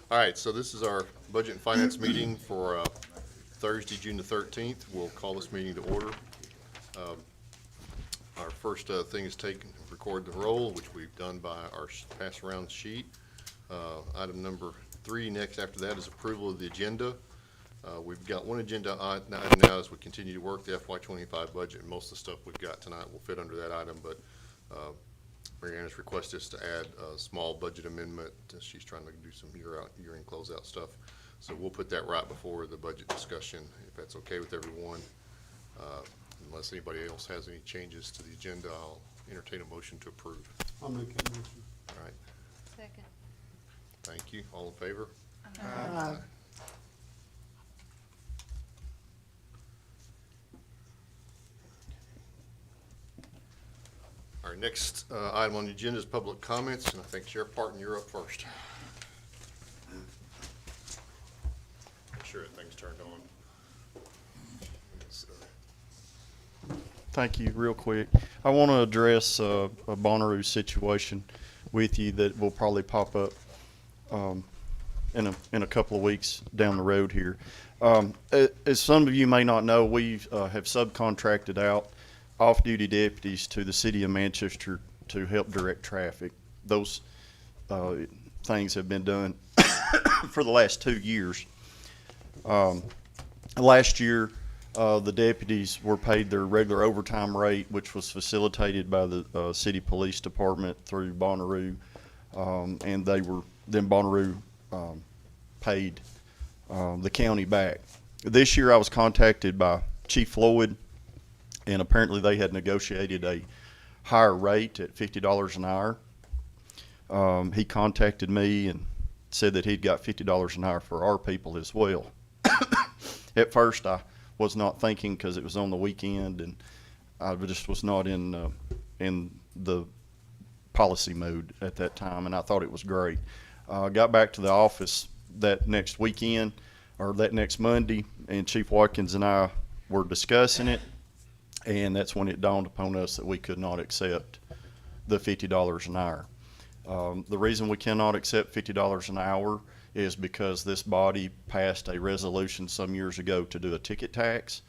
All right, so this is our Budget and Finance meeting for Thursday, June the 13th. We'll call this meeting to order. Our first thing is record the roll, which we've done by our pass around sheet. Item number 3 next after that is approval of the agenda. We've got one agenda item now as we continue to work the FY25 budget. And most of the stuff we've got tonight will fit under that item, but Mary Ann has requested us to add a small budget amendment. She's trying to do some year-end closeout stuff. So we'll put that right before the budget discussion, if that's okay with everyone. Unless anybody else has any changes to the agenda, I'll entertain a motion to approve. I'll make that motion. All right. Second. Thank you. All in favor? Aye. Our next item on the agenda is public comments, and I think Sheriff Parton, you're up first. Make sure that thing's turned on. Thank you. Real quick, I want to address a Bonnaroo situation with you that will probably pop up in a couple of weeks down the road here. As some of you may not know, we have subcontracted out off-duty deputies to the city of Manchester to help direct traffic. Those things have been done for the last 2 years. Last year, the deputies were paid their regular overtime rate, which was facilitated by the city police department through Bonnaroo, and then Bonnaroo paid the county back. This year, I was contacted by Chief Floyd, and apparently they had negotiated a higher rate at $50 an hour. He contacted me and said that he'd got $50 an hour for our people as well. At first, I was not thinking because it was on the weekend, and I just was not in the policy mode at that time, and I thought it was great. Got back to the office that next weekend, or that next Monday, and Chief Watkins and I were discussing it, and that's when it dawned upon us that we could not accept the $50 an hour. The reason we cannot accept $50 an hour is because this body passed a resolution some years ago to do a ticket tax.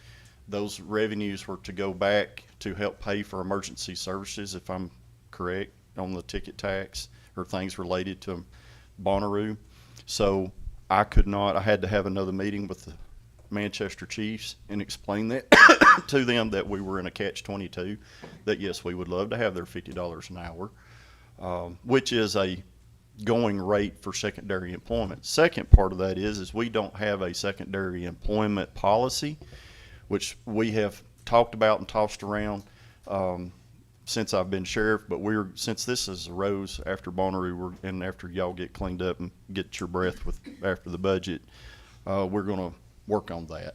Those revenues were to go back to help pay for emergency services, if I'm correct, on the ticket tax or things related to Bonnaroo. So I had to have another meeting with the Manchester Chiefs and explain that to them, that we were in a catch-22, that yes, we would love to have their $50 an hour, which is a going rate for secondary employment. Second part of that is we don't have a secondary employment policy, which we have talked about and tossed around since I've been sheriff, but since this has arose after Bonnaroo and after y'all get cleaned up and get your breath after the budget, we're going to work on that.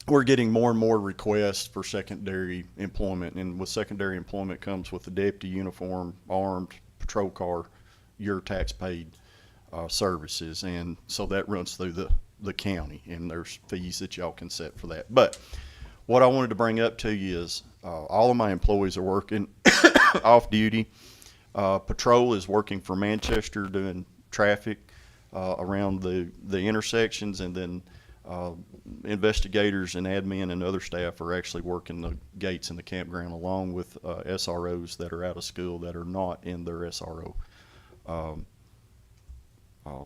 We're getting more and more requests for secondary employment, and with secondary employment comes with the deputy uniform, armed, patrol car, your tax-paid services, and so that runs through the county, and there's fees that y'all can set for that. But what I wanted to bring up to you is all of my employees are working off-duty. Patrol is working for Manchester doing traffic around the intersections, and then investigators and admin and other staff are actually working the gates in the campground, along with SROs that are out of school that are not in their SRO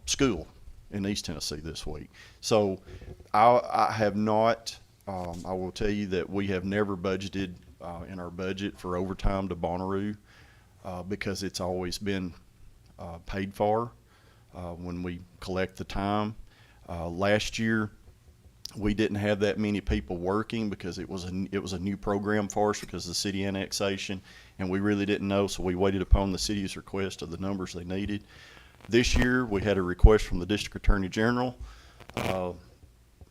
school in East Tennessee this week. So I have not, I will tell you that we have never budgeted in our budget for overtime to Bonnaroo because it's always been paid for when we collect the time. Last year, we didn't have that many people working because it was a new program for us because of the city annexation, and we really didn't know, so we waited upon the city's request of the numbers they needed. This year, we had a request from the District Attorney General. It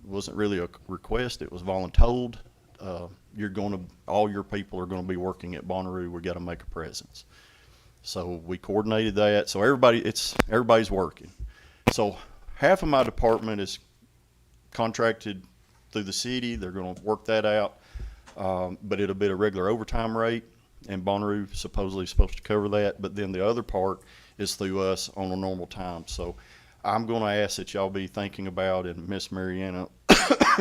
wasn't really a request, it was voluntold. All your people are going to be working at Bonnaroo. We got to make a presence. So we coordinated that. So everybody's working. So half of my department is contracted through the city. They're going to work that out, but it'll be a regular overtime rate, and Bonnaroo supposedly is supposed to cover that. But then the other part is through us on a normal time. So I'm gonna ask that y'all be thinking about, and Miss Mariana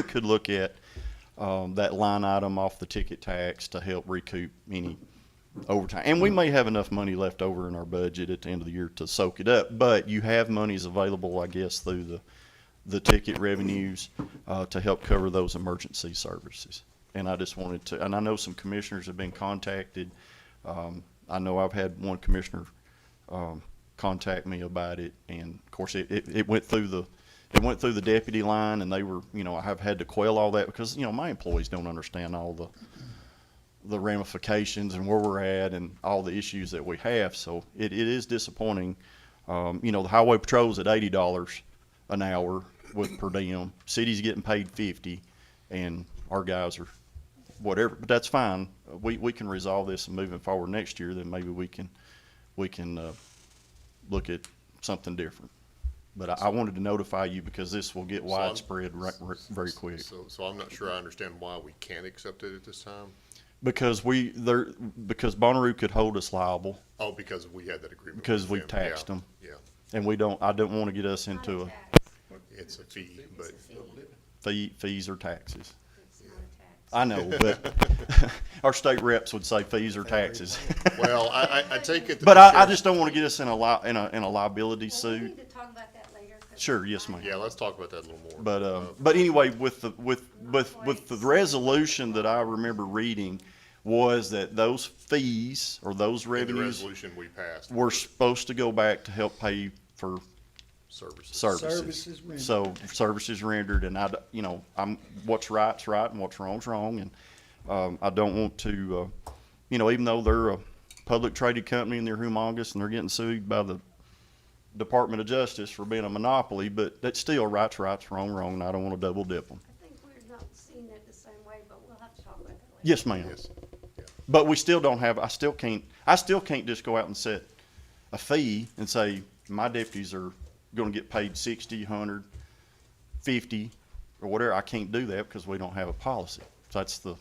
could look at, that line item off the ticket tax to help recoup any overtime. And we may have enough money left over in our budget at the end of the year to soak it up, but you have monies available, I guess, through the ticket revenues, to help cover those emergency services. And I just wanted to, and I know some commissioners have been contacted. I know I've had one commissioner, contact me about it, and of course it went through the deputy line, and they were, I have had to quell all that because, my employees don't understand all the ramifications and where we're at and all the issues that we have. So it is disappointing. The highway patrol's at $80 an hour with per diem. City's getting paid $50, and our guys are whatever, but that's fine. We can resolve this, and moving forward next year, then maybe we can look at something different. But I wanted to notify you because this will get widespread very quick. So I'm not sure I understand why we can't accept it at this time. Because Bonnaroo could hold us liable Oh, because we had that agreement. because with we've them. taxed them, Yeah, and I don't want to get us into a it's a fee, but fees or taxes. It's not a tax. I know, but our state reps would say fees or taxes. well, I take it. That But the I sheriff- just don't want to get us in a liability Well, we suit. need to talk about that later. 'Cause Sure, yes, ma'am. Yeah, let's talk about that a little more. But anyway, with the resolution that I remember reading was that those fees or those In the revenues resolution we passed. were supposed to go back to help pay for Services. services. rendered. So services rendered, and I'm what's right's right and what's wrong's wrong, and I don't want to, even though they're a public traded company and they're humongous and they're getting sued by the Department of Justice for being a monopoly, but that's still right's wrong, and I don't want to double dip them. I think we're not seeing it the same way, but we'll have to talk about that later. Yes, ma'am. Yes. But we still don't have. I still can't just go out and set a fee and say my deputies are going to get paid 60, 100, 50, or whatever. I can't do that because we don't have a policy. So that's the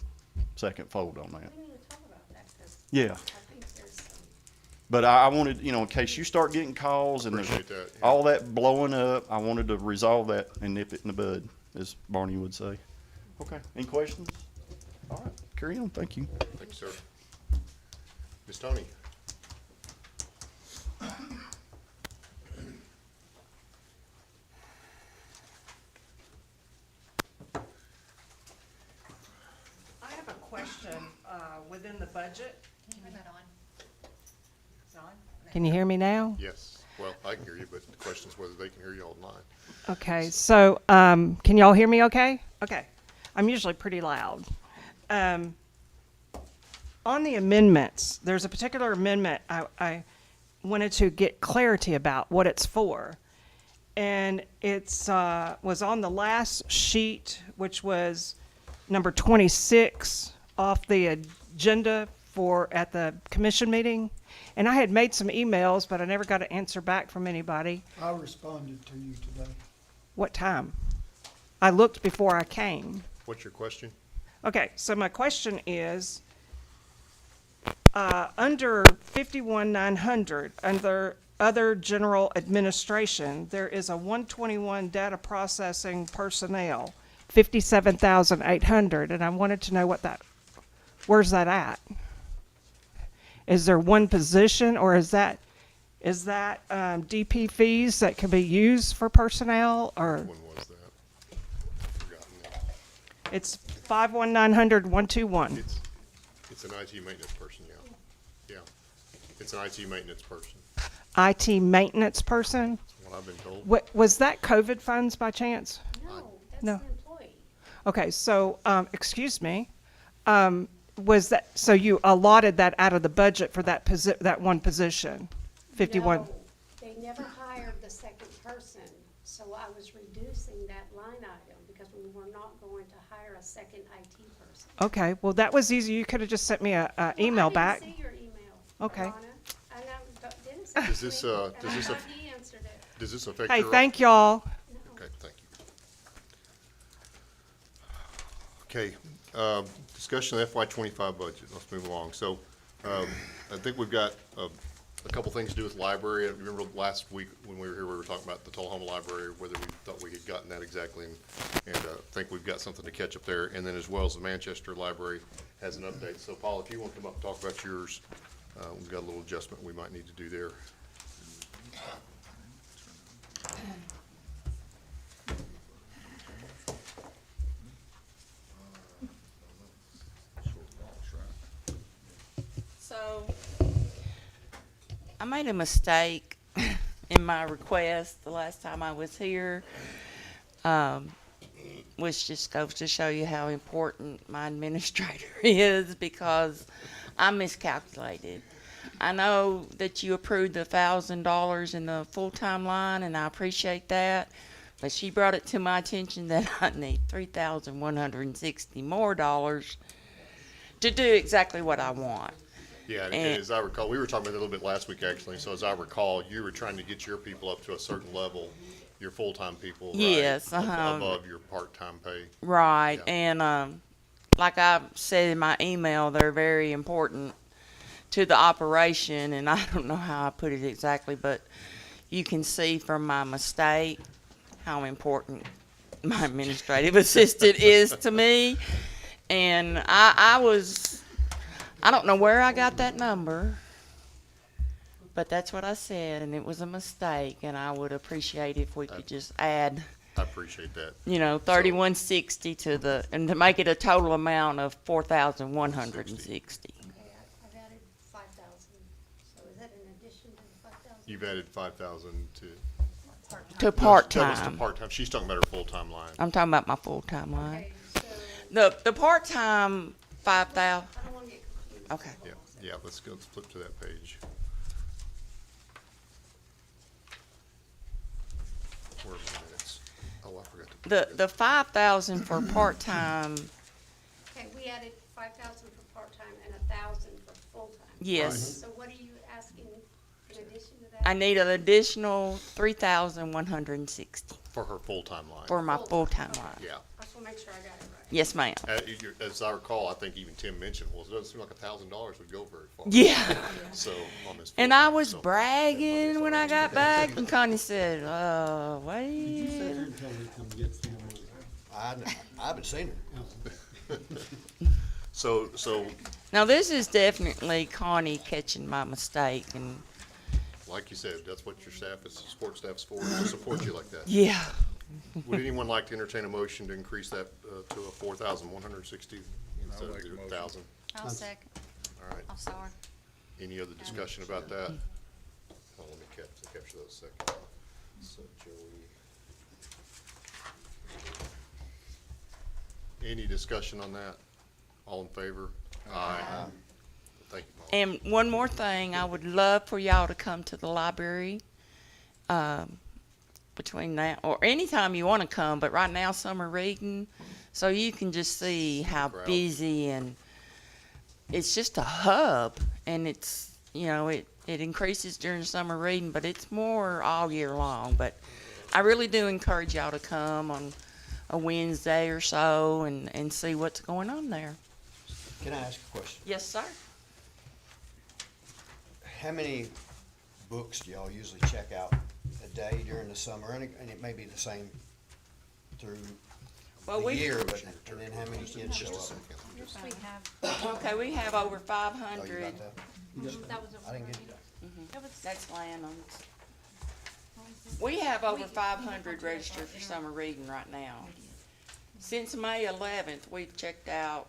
second fold on that. We need to talk about that because Yeah. I think there's some. But I wanted, in case you start getting calls and there's Appreciate that, yeah. all that blowing up, I wanted to resolve that and nip it in the bud, as Barney would say. Okay. Any questions? All right. Carry on. Thank you. Thank you, sir. Ms. Tony? I have a question, within the budget. Can you hear me now? Yes. Well, I can hear you, but the question is whether they can hear you online. Okay, so, can y'all hear me okay? Okay. I'm usually pretty loud. On the amendments, there's a particular amendment I wanted to get clarity about what it's for. And it's, was on the last sheet, which was number 26 off the agenda at the commission meeting. And I had made some emails, but I never got an answer back from anybody. I responded to you today. What time? I looked before I came. What's your question? Okay, so my question is, under 51,900, under other general administration, there is a 121 data processing personnel, 57,800, and I wanted to know where's that at? Is there one position, or is that DP fees that can be used for personnel, or When was that? I've forgotten that. it's 51,900, 121? It's an IT maintenance person, yeah. Yeah. It's an IT maintenance person, IT maintenance person? that's what I've been told. Was that COVID funds by chance? No, that's No. the employee. Okay, so, excuse me, was that, so you allotted that out of the budget for that one position? 51? No, they never hired the second person, so I was reducing that line item because we were not going to hire a second IT person. Okay, well, that was easy. You could have just sent me a email back. I didn't see your email. Okay. Donna. I know, Dennis asked Does this, me, does and I this thought aff- he answered it. Does this affect Hey, your? thank y'all. No. Okay, thank you. Okay, discussion of FY '25 budget. Let's move along. So, I think we've got a couple things to do with library. I remember last week when we were here, we were talking about the Tullahoma Library, whether we thought we had gotten that exactly, and think we've got something to catch up there. And then as well as the Manchester Library has an update. So Paul, if you want to come up and talk about yours, we've got a little adjustment we might need to do there. So, I made a mistake in my request the last time I was here, which just goes to show you how important my administrator is, because I miscalculated. I know that you approved the $1,000 in the full-time line, and I appreciate that, but she brought it to my attention that I need $3,160 more dollars to do exactly what I want. Yeah, and And- as I recall, we were talking about it a little bit last week, actually. So as I recall, you were trying to get your people up to a certain level, your full-time people, right? Yes, Above your part-time pay. Right, Yeah. and like I said in my email, they're very important to the operation, and I don't know how I put it exactly, but you can see from my mistake how important my administrative assistant is to me. And I don't know where I got that number, but that's what I said, and it was a mistake, and I would appreciate if we could just add, I appreciate that. 3160 and to make it a total amount of 4,160. Okay, I've added 5,000, so is that in addition to the 5,000? You've added 5,000 to. To That was to part-time. part-time. She's talking about her full-time line. I'm talking about my full-time line. Okay, so, The part-time 5,000, I don't wanna get confused. okay. Yeah, yeah, let's go, let's flip to that page. Where are my minutes? Oh, I forgot to. The 5,000 for part-time, Okay, we added 5,000 for part-time and 1,000 for full-time. yes. So what are you asking in addition to that? I need an additional 3,160 For her full-time line. for my Full-time. full-time line. Yeah. I just wanna make sure I got it right. Yes, ma'am. As I recall, I think even Tim mentioned, well, it doesn't seem like $1,000 would go very far. Yeah. So, on this. And I full-time, was so- bragging when I got back, and Connie said, You wait. sit there and tell me to come get some money. I haven't seen her. So, Now, this is definitely Connie catching my mistake, and like you said, that's what your staff is, support staff's for, to support you like that. yeah. Would anyone like to entertain a motion to increase that to a 4,160 instead of make a the motion. 1,000? I'll second. All right. I'm sorry. Any other discussion about that? Oh, let me capture those second. So Joey. Any discussion on that? All in favor? Aye. Thank you, Paul. And one more thing, I would love for y'all to come to the library between now, or anytime you want to come, but right now summer reading, so you can just see how Crowd. busy, and it's just a hub, and it's, it increases during summer reading, but it's more all year long. But I really do encourage y'all to come on a Wednesday or so and see what's going on there. Can I ask a question? Yes, sir. How many books do y'all usually check out a day during the summer? And it may be the same through Well, the we year, but and then how many kids show up? Yes, we have. Okay, we have over Oh, you 500. got that? That was I didn't get that. That was, That's Lannon's. We have over 500 registered for summer reading right now. Since May 11th, we've checked out,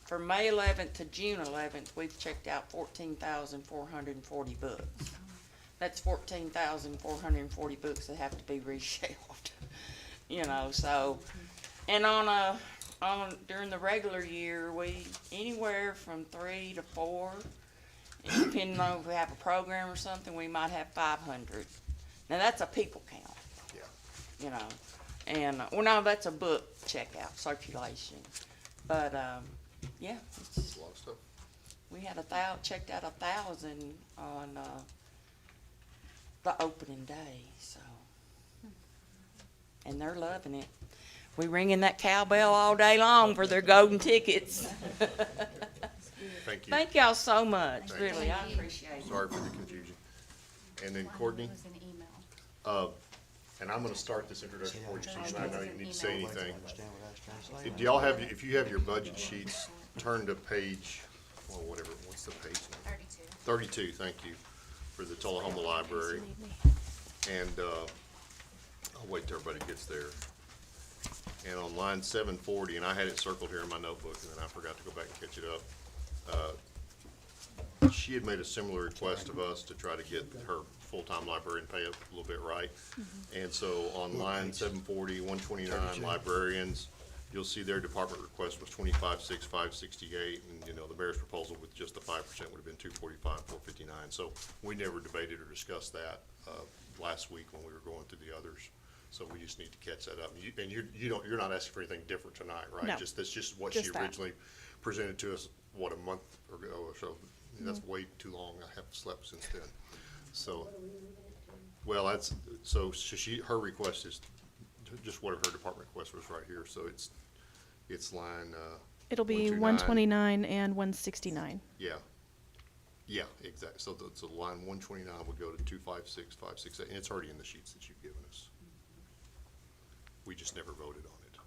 from May 11th to June 11th, we've checked out 14,440 books. That's 14,440 books that have to be reshelved, so. And during the regular year, we, anywhere from 3 to 4, and depending on if we have a program or something, we might have 500. Now, that's a people count. Yeah. And, no, that's a book checkout, circulation. But, yeah, That's a lot of stuff. we had checked out 1,000 on, the opening day, so. And they're loving it. We ringing that cowbell all day long for their golden tickets. Thank you. Thank y'all so much, Thank really, I you. appreciate it. Sorry for the confusion. and then One Courtney. was an email. And I'm gonna start this introduction for you, so you might not even need to say Email. anything. Understand what I was trying to say? Do y'all have, if you have your budget sheets, turn to page, well, whatever, what's the page number? 32. 32, thank you, for the Tullahoma Library. And, I'll wait till everybody gets there. And on line 740, and I had it circled here in my notebook, and then I forgot to go back and catch it up. She had made a similar request of us to try to get her full-time librarian pay up a little bit right. And so on line 740, 129 librarians, you'll see their department request was 25,668, and, you know, the mayor's proposal with just the 5% would have been 245,459. So we never debated or discussed that, last week when we were going through the others. So we just need to catch that up. And you're not asking for anything different tonight, right? No. That's just what she Just that. originally presented to us, what, a month ago or so. That's way too long. I haven't slept since then. So, well, so her request is just what her department request was right here. So it's line, It'll be 129. 129 and 169. yeah. Yeah, exactly. So line 129 would go to 256,568, and it's already in the sheets that you've given us. We just never voted on it.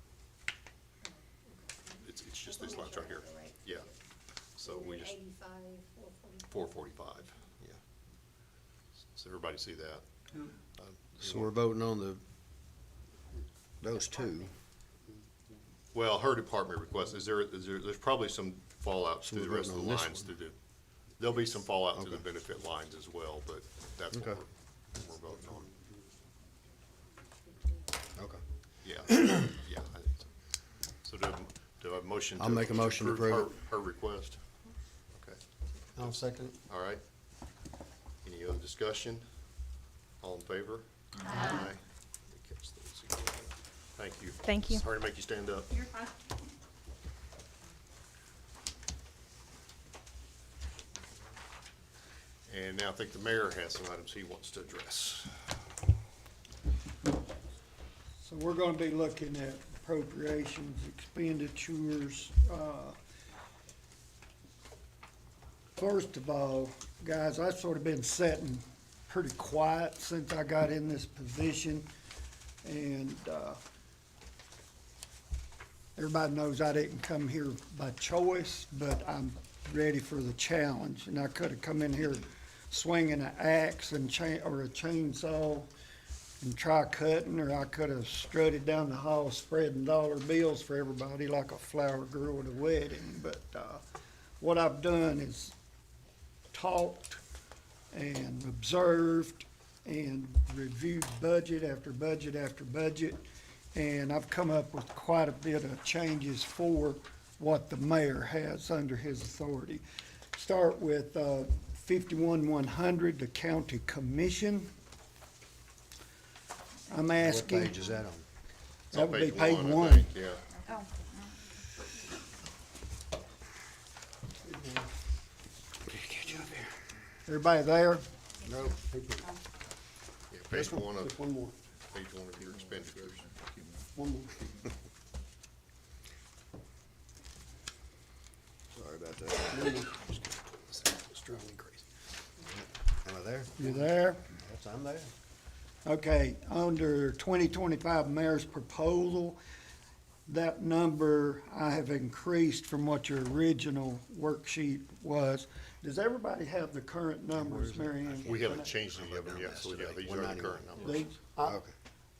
It's just this line right here. Yeah. So we just, 85, 445, yeah. So everybody see that? So we're voting on those two. Well, her department request, there's probably some fallout So through the we're rest of the voting on this lines one. there'll be some fallout through the Okay. benefit lines as well, but that's what Okay. we're voting on. Okay. Yeah, yeah, I think so. So do I have a motion? I'll make a motion to approve her request? Okay, I'll second it. all right. Any other discussion? All in favor? Aye. Let me catch those again. Thank you. Thank you. Sorry to make you stand up. You're fine. And now I think the mayor has some items he wants to address. So we're gonna be looking at appropriations, expenditures. First of all, guys, I've sort of been sitting pretty quiet since I got in this position. And, everybody knows I didn't come here by choice, but I'm ready for the challenge. And I could have come in here swinging an axe and or a chainsaw and try cutting, or I could have strutted down the hall spreading dollar bills for everybody like a flower girl at a wedding. But, what I've done is talked and observed and reviewed budget after budget after budget. And I've come up with quite a bit of changes for what the mayor has under his authority. Start with 51-100, the county commission. I'm What asking. page is that on? It's on That would be page I one. think, yeah. Oh, Everybody there? Nope. Yeah, page one of, Just one more, page one of your expenditures. one more. Sorry about that. It's driving me crazy. Am I there? You there? Yes, I'm there. Okay, under 2025 mayor's proposal, that number I have increased from what your original worksheet was. Does everybody have the current numbers, Mary Ann? We haven't changed any of them yet, so yeah, these are the current numbers. These, Okay.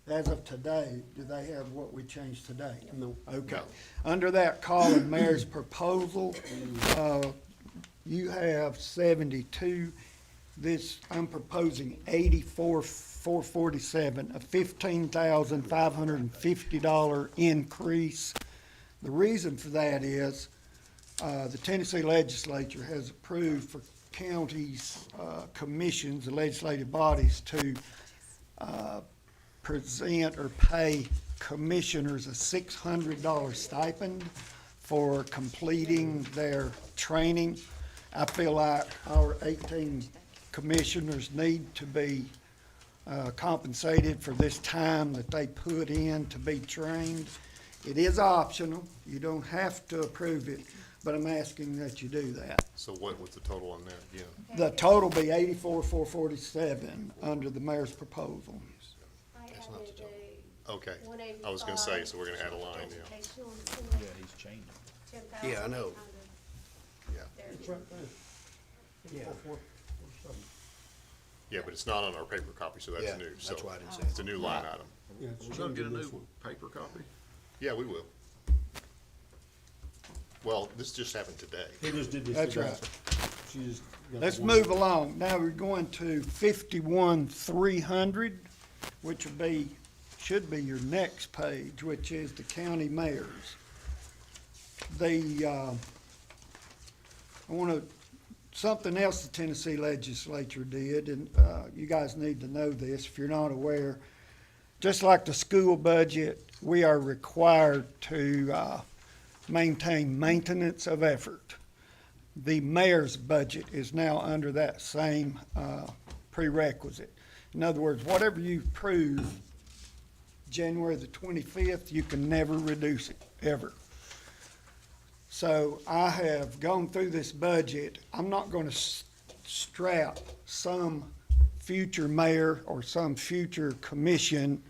as of today, do they have what we changed today? No. Okay. No. Under that column, mayor's proposal, you have 72. This, I'm proposing 84,447, a $15,550 increase. The reason for that is, the Tennessee legislature has approved for counties, commissions, the legislative bodies to, present or pay commissioners a $600 stipend for completing their training. I feel like our 18 commissioners need to be compensated for this time that they put in to be trained. It is optional, you don't have to approve it, but I'm asking that you do that. So what was the total on that again? The total be 84,447 under the mayor's proposal. I added Okay, a 185. I was gonna say, so we're gonna add a line, yeah. Educational Yeah, he's changing. Yeah, I know. 10,800. Yeah. There it It's is. right there. Yeah. 84,447. Yeah, but it's not on our paper copy, so Yeah, that's new, so. that's why I didn't say It's a new line item. Yeah, it's We're gonna get a changing this new one. paper copy? Yeah, we will. Well, this just happened today. He just did this That's today. right. She just got Let's the one. move along. Now we're going to 51,300, which will be, should be your next page, which is the county mayors. I want to, something else the Tennessee legislature did, and you guys need to know this if you're not aware. Just like the school budget, we are required to maintain maintenance of effort. The mayor's budget is now under that same prerequisite. In other words, whatever you approve January the 25th, you can never reduce it, ever. So I have gone through this budget. I'm not going to strap some future mayor or some future commission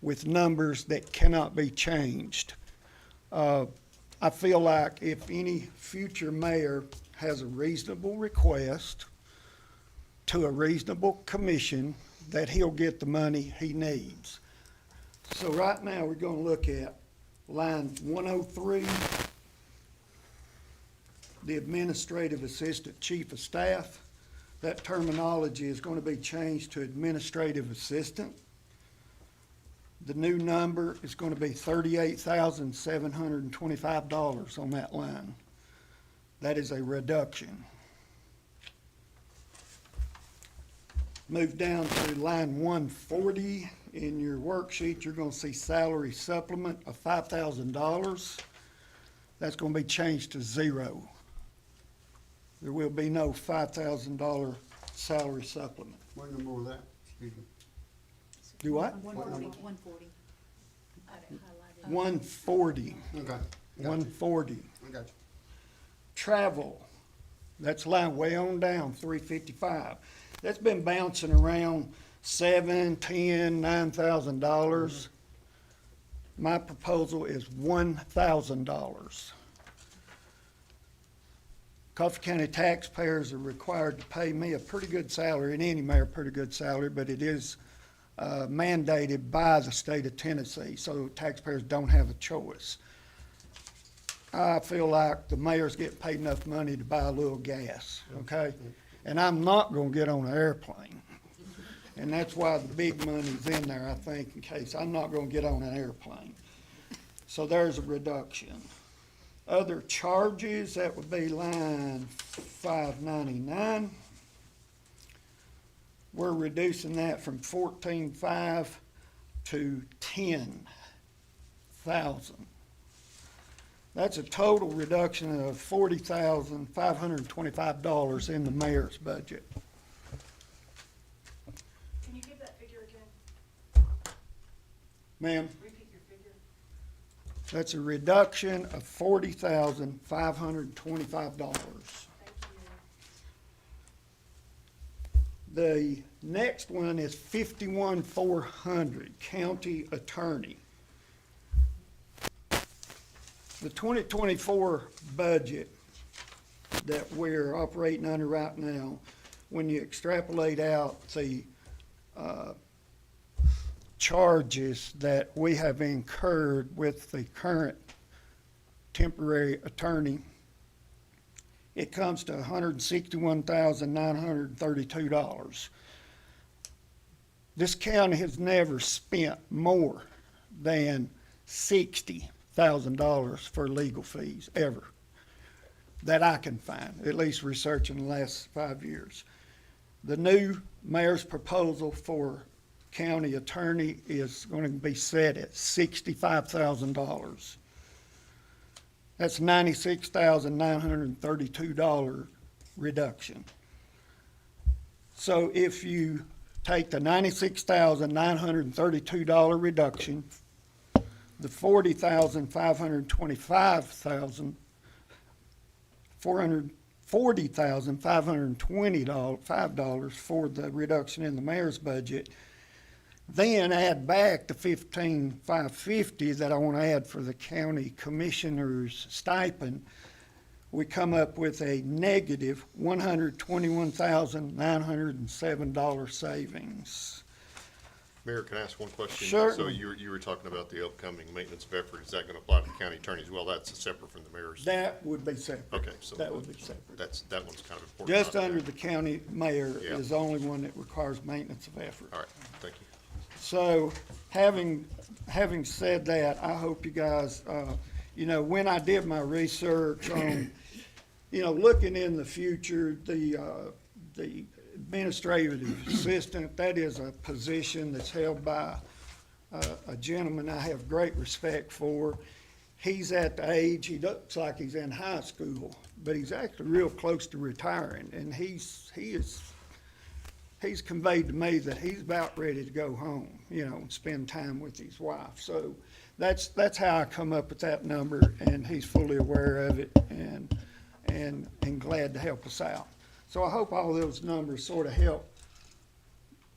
with numbers that cannot be changed. I feel like if any future mayor has a reasonable request to a reasonable commission, that he'll get the money he needs. So right now, we're gonna look at line 103, the administrative assistant chief of staff. That terminology is gonna be changed to administrative assistant. The new number is gonna be $38,725 on that line. That is a reduction. Move down to line 140. In your worksheet, you're gonna see salary supplement of $5,000. That's gonna be changed to zero. There will be no $5,000 salary supplement. What number was that? Excuse me. Do what? 140. I didn't highlight it. 140. Okay. 140. I got you. Travel, that's line way on down, 355. That's been bouncing around $7,000, $10,000, $9,000. My proposal is $1,000. Coffee County taxpayers are required to pay me a pretty good salary, and any mayor a pretty good salary, but it is mandated by the state of Tennessee, so taxpayers don't have a choice. I feel like the mayors get paid enough money to buy a little gas, okay? And I'm not gonna get on an airplane. And that's why the big money's in there, I think, in case I'm not gonna get on an airplane. So there's a reduction. Other charges, that would be line 599. We're reducing that from 14,500 to 10,000. That's a total reduction of $40,525 in the mayor's budget. Can you give that figure again? Ma'am, Repeat your figure. that's a reduction of $40,525. Thank you. The next one is 51,400, county attorney. The 2024 budget that we're operating under right now, when you extrapolate out the charges that we have incurred with the current temporary attorney, it comes to $161,932. This county has never spent more than $60,000 for legal fees, ever, that I can find, at least researching the last 5 years. The new mayor's proposal for county attorney is going to be set at $65,000. That's $96,932 reduction. So if you take the $96,932 reduction, the $40,525,000 $440,525 for the reduction in the mayor's budget. Then add back the $15,550 that I want to add for the county commissioner's stipend. We come up with a negative $121,907 savings. Mayor, can I ask one question? Sure. So you were talking about the upcoming maintenance of effort. Is that gonna apply to the county attorney as well? That's separate from the mayor's? That would be separate. Okay, so That would be separate. that one's kind of important. Just not under there. the county mayor Yeah. is the only one that requires maintenance of effort. All right, thank you. So, having said that, I hope you guys, when I did my research on, looking in the future, the administrative assistant, that is a position that's held by a gentleman I have great respect for. He's at the age, he looks like he's in high school, but he's actually real close to retiring, and he's conveyed to me that he's about ready to go home, and spend time with his wife. So that's how I come up with that number, and he's fully aware of it and glad to help us out. So I hope all those numbers sort of help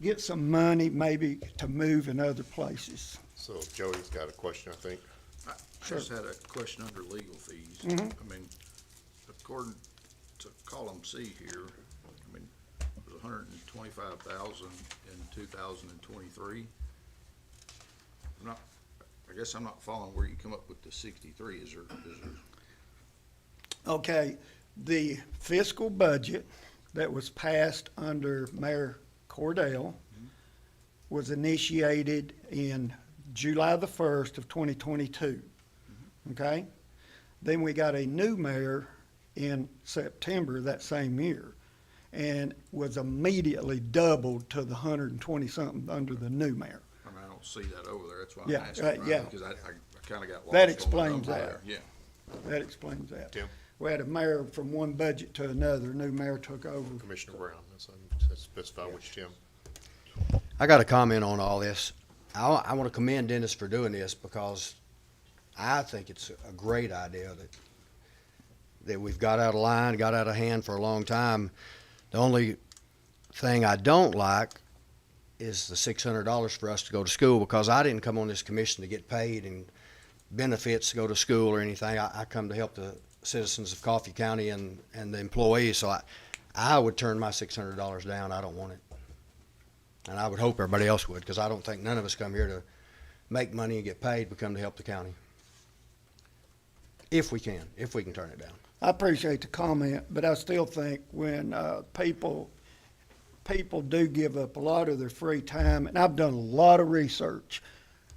get some money maybe to move in other places. So Joey's got a question, I think. I just had a question under legal fees. Mhm. I mean, according to column C here, I mean, it was $125,000 in 2023. I guess I'm not following where you come up with the 63. Is there? Okay, the fiscal budget that was passed under Mayor Cordell was initiated in July the 1st of 2022. Okay? Then we got a new mayor in September that same year, and was immediately doubled to the 120-something under the new mayor. I mean, I don't see that over there. That's why Yeah, I'm asking. yeah. Because I kind of got lost. That on the explains number that. there. Yeah. That explains that. Tim? We had a mayor from one budget to another, new mayor took over. Commissioner Brown, that's specify which Tim. I got a comment on all this. I want to commend Dennis for doing this because I think it's a great idea that we've got out of line, got out of hand for a long time. The only thing I don't like is the $600 for us to go to school, because I didn't come on this commission to get paid and benefits to go to school or anything. I come to help the citizens of Coffee County and the employees, so I would turn my $600 down. I don't want it. And I would hope everybody else would, because I don't think none of us come here to make money and get paid. We come to help the county. If we can turn it down. I appreciate the comment, but I still think when people do give up a lot of their free time, and I've done a lot of research,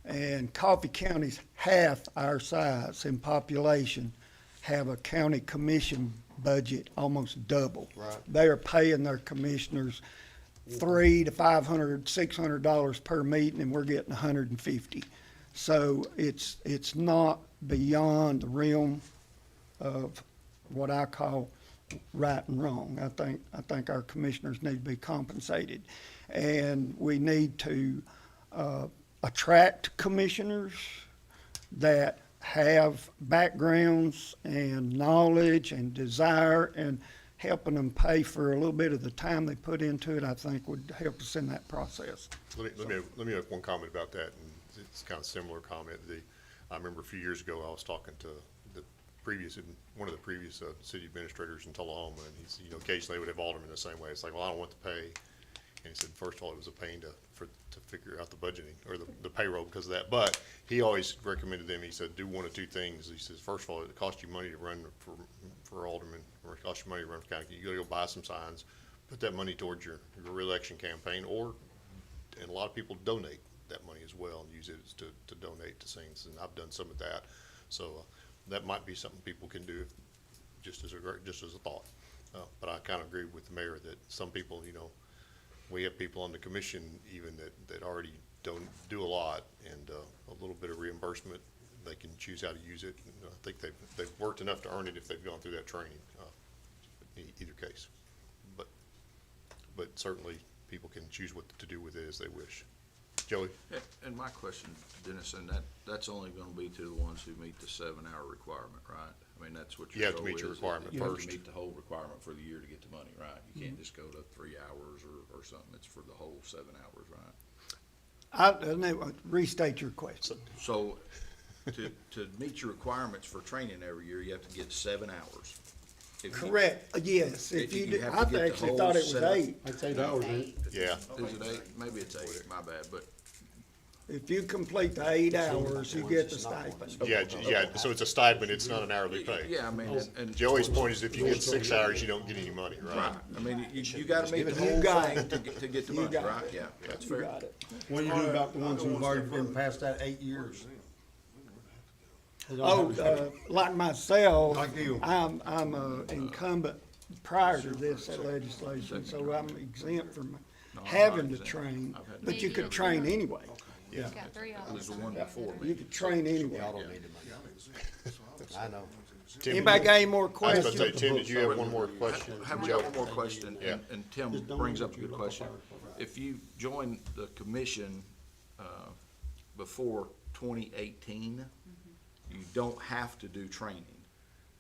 and Coffee County's half our size in population have a county commission budget almost double. Right. They are paying their commissioners $300 to $500, $600 per meeting, and we're getting $150. So it's not beyond the realm of what I call right and wrong. I think our commissioners need to be compensated, and we need to attract commissioners that have backgrounds and knowledge and desire, and helping them pay for a little bit of the time they put into it, I think would help us in that process. Let me make one comment about that, and it's kind of similar comment. I remember a few years ago, I was talking to one of the previous city administrators in Tullahoma, and he's, occasionally they would have aldermen the same way. It's like, well, I don't want the pay. And he said, first of all, it was a pain to figure out the budgeting or the payroll because of that. But he always recommended them. He said, do one of two things. He says, first of all, it costs you money to run for alderman, or it costs you money to run for county. You got to go buy some signs, put that money towards your reelection campaign, and a lot of people donate that money as well and use it to donate to things. And I've done some of that. So that might be something people can do just as a thought. But I kind of agree with the mayor that some people, we have people on the commission even that already don't do a lot, and a little bit of reimbursement, they can choose how to use it. And I think they've worked enough to earn it if they've gone through that training, in either case. But certainly people can choose what to do with it as they wish. Joey? And my question, Dennis, and that's only gonna be to the ones who meet the 7-hour requirement, right? I mean, that's what You your have to goal meet your is. requirement You have first. to meet the whole requirement for the year to get the money, right? You can't just go to 3 hours or something. It's for the whole 7 hours, right? Restate your question. So, to meet your requirements for training every year, you have to get 7 hours. If you- Correct, yes, if you You do, have I to get the actually whole thought it was setup. 8. That's 8 hours, ain't it? Yeah. Is it 8? Maybe it's 8, my bad, but If you complete the 8 hours, you get the stipend. Yeah, so it's a stipend, it's not an hourly pay. yeah, I mean, and. Joey's point is if you get 6 hours, you don't get any money, Right, right? I mean, you gotta meet the You whole got thing it. to get the You money, got right? it. Yeah, that's You fair. got it. What do you do about the ones who've already been past that 8 years? They don't Oh, have a- like myself, Like you. I'm a incumbent prior to this legislation, so I'm exempt from I'm having not to exempt. train, I've had but you to- could train anyway. Yeah. It was the one before me. You could train anyway. Y'all don't need the money. I know. Tim, Anybody got any more I was about to say, questions? Tim, did you have one more question? Have we got one more question? Yeah. And Tim brings up a good question. If you join the commission, before 2018, you don't have to do training.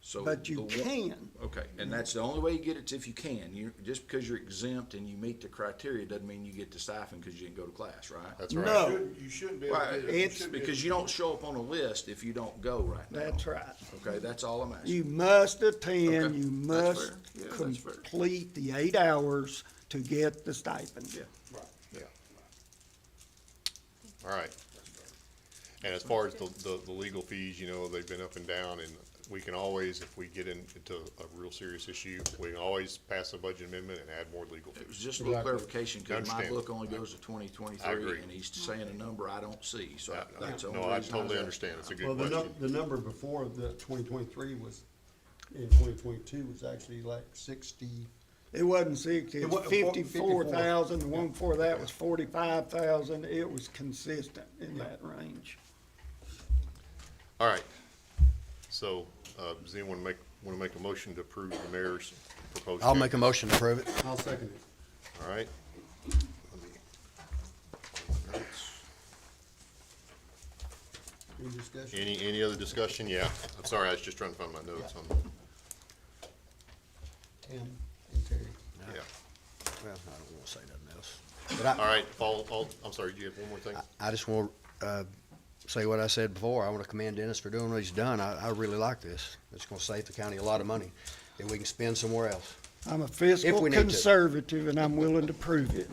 So But you the one- can. Okay, and that's the only way you get it, is if you can. Just because you're exempt and you meet the criteria doesn't mean you get the stipend because you didn't go to class, right? That's right. No, You shouldn't be able Right, to do that. it's, because you don't show up on a list if you don't go right now. that's right. Okay, that's all I'm asking. You must attend, Okay, you that's must fair. Yeah, that's fair. complete the 8 hours to get the stipend. Yeah. All right. And as far as the legal fees, you know, they've been up and down, and we can always, if we get into a real serious issue, we can always pass a budget amendment and add more legal It was fees. just a little Exactly. clarification, because my Understand. book only goes to I 2023, agree. and he's saying a number I don't see, so that's the only No, reason. I was totally asking. understand. It's a Well, good question. the number before the 2023 was, in 2022 was actually like 60. It wasn't 60, it It was wa- 54,000, the one before that was 45,000, it was consistent in that range. All right. So, does anyone wanna make a motion to approve the mayor's proposed? I'll make a changes? motion to approve it. I'll second it. All right. Any discussion? Any other discussion? Yeah. I'm sorry, I was just trying to find my notes on, Tim and Terry. yeah. Well, I don't want to say nothing else. But All right, Paul, I'm sorry, do you have one more thing? I just want to say what I said before. I want to commend Dennis for doing what he's done. I really like this. It's going to save the county a lot of money that we can spend somewhere else. I'm a fiscal we need to. conservative and I'm willing to prove it.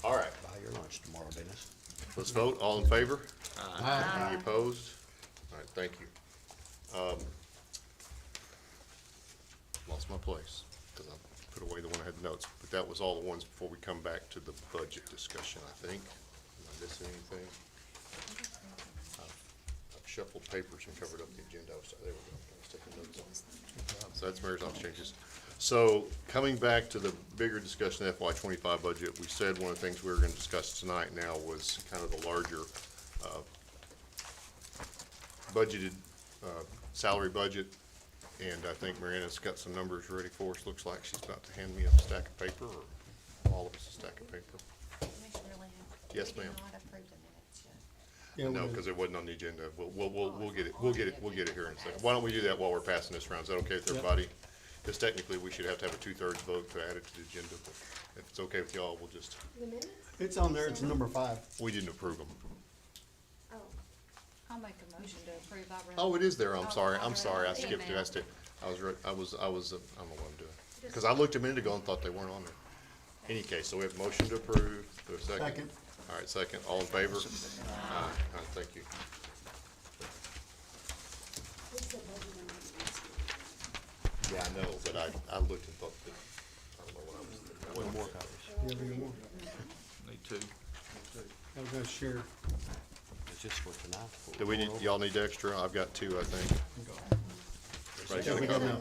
All right, Buy your lunch tomorrow, Dennis. let's vote. All in favor? Any opposed? All right, thank you. Lost my place, because I put away the one I had notes, but that was all the ones before we come back to the budget discussion, I think. Am I missing anything? I've shuffled papers and covered up the agenda, so there we go. I was taking notes on. So that's mayor's office changes. So, coming back to the bigger discussion of FY '25 budget, we said one of the things we were gonna discuss tonight now was kind of the larger, budgeted, salary budget. And I think Mariana's got some numbers ready for us. Looks like she's about to hand me a stack of paper, or all of us a stack of paper. Yes, ma'am. Yeah, No, we- because it wasn't on the agenda. We'll get it here in a second. Why don't we do that while we're passing this around? Is that okay with everybody? Because technically, we should have to have a 2/3 vote to add it to the agenda, but if it's okay with y'all, we'll just, The minutes? It's on there, it's number 5. we didn't approve them. Oh, I'll make a motion to approve. I read Oh, it is there. I'm Oh, sorry. I I'm read sorry. I the skipped it. email. I skipped. I don't know what I'm doing. Because I looked a minute ago and thought they weren't on there. Any case, so we have a motion to approve. Do a second? Second. All right, second. All in favor? Aye. All right, thank you. it's a budget amendment. Yeah, I know, but I looked and thought that, I don't know what I was thinking. No more copies. Yeah, we got more. Need 2. I was gonna share. It's just for tonight. Do we need, y'all need extra? I've got 2, I think. Everybody got a We got copy? now.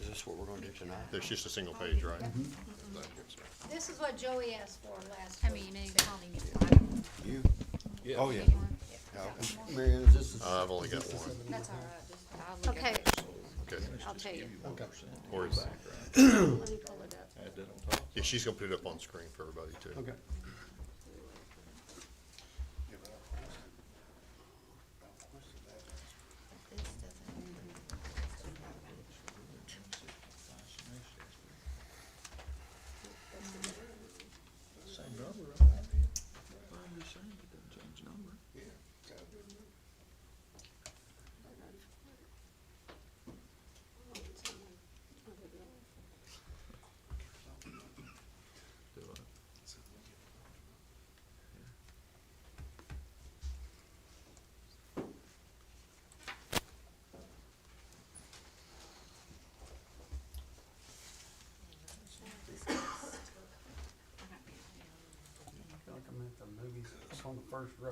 Is this what we're going to do tonight? There's just a single page, right? Mm-hmm. Thank you, sir. This is what Joey asked for last How week. many you need? I only need one. You? Oh, yeah. Marion, is this? I've only got one. That's all right. Just, I'll look Okay, at it. Okay. I'll tell you. Okay. Or is, Let me pull it up. Add that on top. yeah, she's gonna put it up on screen for everybody too. Okay. on the first row.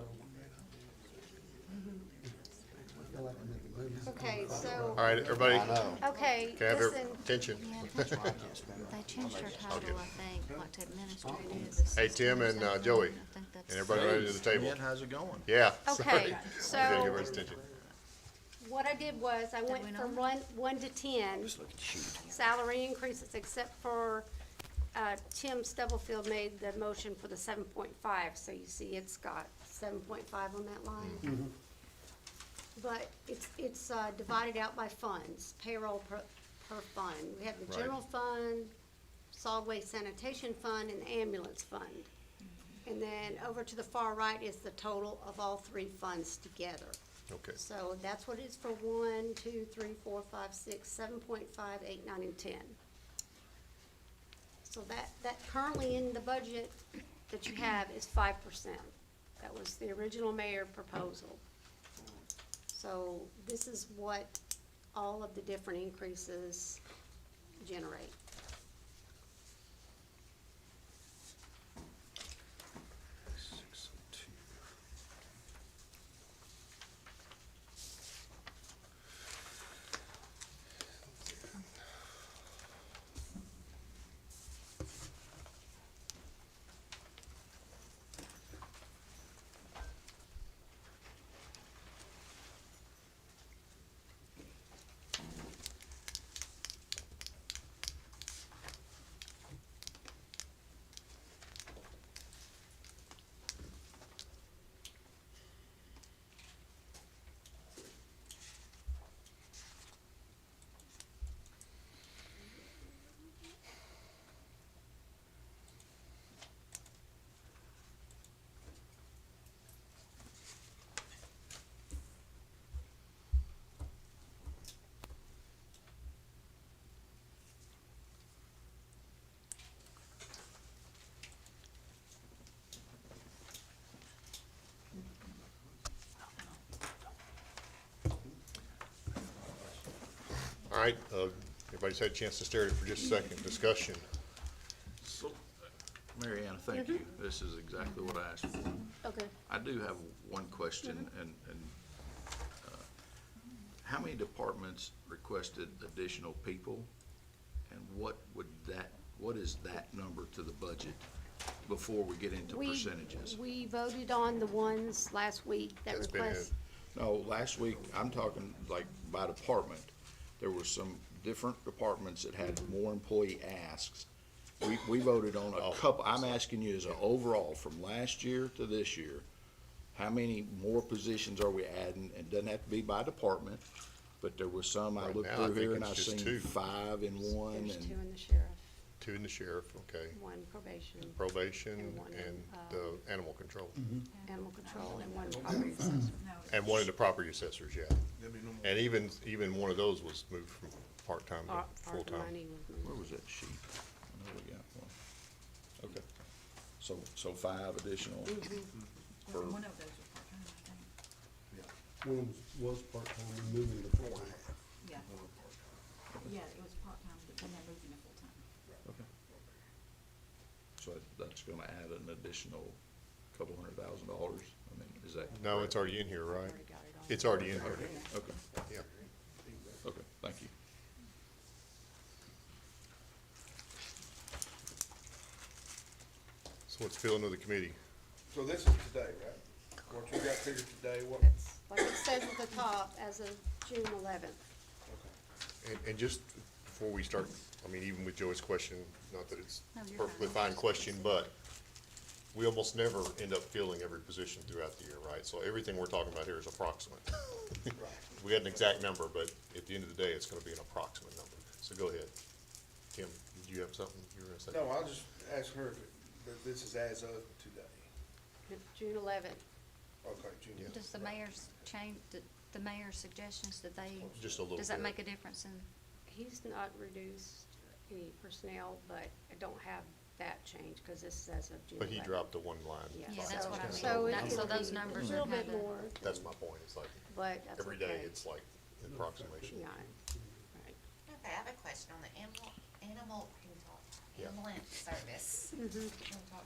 I feel like I'm at the movies. Okay, so, All right, everybody, I know. okay, can I have your listen, attention? They changed her title, I think, like to administrative Hey, Tim and, Joey, I think that's. And everybody ready to the table? Ben, how's it going? Yeah. Okay, sorry. so- I gotta get everybody's attention. what I did was, I went went from on? 1 to 10, salary increases, except for, Tim Stubblefield made the motion for the 7.5, so you see it's got 7.5 on that line. But it's divided out by funds, payroll per fund. We have the Right. general fund, solid waste sanitation fund, and ambulance fund. And then over to the far right is the total of all three funds together. Okay, So that's what it is for 1, 2, 3, 4, 5, 6, 7.5, 8, 9, and 10. So that currently in the budget that you have is 5%. That was the original mayor proposal. So this is what all of the different increases generate. all right, everybody's had a chance to stare at it for just a second, discussion. So, Mary Ann, thank you. This is exactly what I asked for. Okay. I do have one question, and how many departments requested additional people? And what is that number to the budget before we get into percentages? We voted on the ones last week that That's been request. No, last week, I'm talking like by department. There were some different departments that had more employee asks. We voted on a couple, I'm asking you as an overall, from last year to this year, how many more positions are we adding? It doesn't have to be by department, but there were some, I Right looked now, I through here think and I it's just seen two. 5 in one, There's 2 and in the sheriff, 2 in the sheriff, okay, 1 probation, probation And one in, and the animal control. animal control, and 1 property assessor. And one of the property assessors, yeah. And even one of those was moved from part-time to Part full-time. money was moved. where was that sheet? I know we got one. Okay, so 5 additional for, One of those was part-time, I think. One of them was part-time and moving to full-time. Yeah. Yeah, it was part-time, but then they're moving to full-time. okay. So that's gonna add an additional couple $100,000. I mean, is that? No, correct? it's already in here, right? Already got it all. It's already in here, Okay, yeah. okay, thank you. So what's feeling of the committee? So this is today, right? What you got figured today, what? It's, like it says at the top, as of June 11th. And just before we start, I mean, even with Joey's question, not that it's No, you're perfectly fine. fine question, but we almost never end up filling every position throughout the year, right? So everything we're talking about here is approximate. We got an exact number, but at the end of the day, it's gonna be an approximate number. So go ahead. Tim, did you have something you were gonna say? No, I'll just ask her that this is as of today. June 11th. Okay, June. Yeah. Does the mayor's change, the mayor's suggestions, did they, Just a little does that bit. make a difference in? He's not reduced any personnel, but I don't have that change, because this is as of June 11th. But he dropped the one line. Yeah, Yeah, that's what I mean. So That- so it'll those be numbers a are little bit kinda- more, That's my point. It's like, but that's every day, okay. it's like an approximation. Yeah, right. Okay, I have a question on the animal Yeah. ambulance service. Mm-hmm. Can we talk?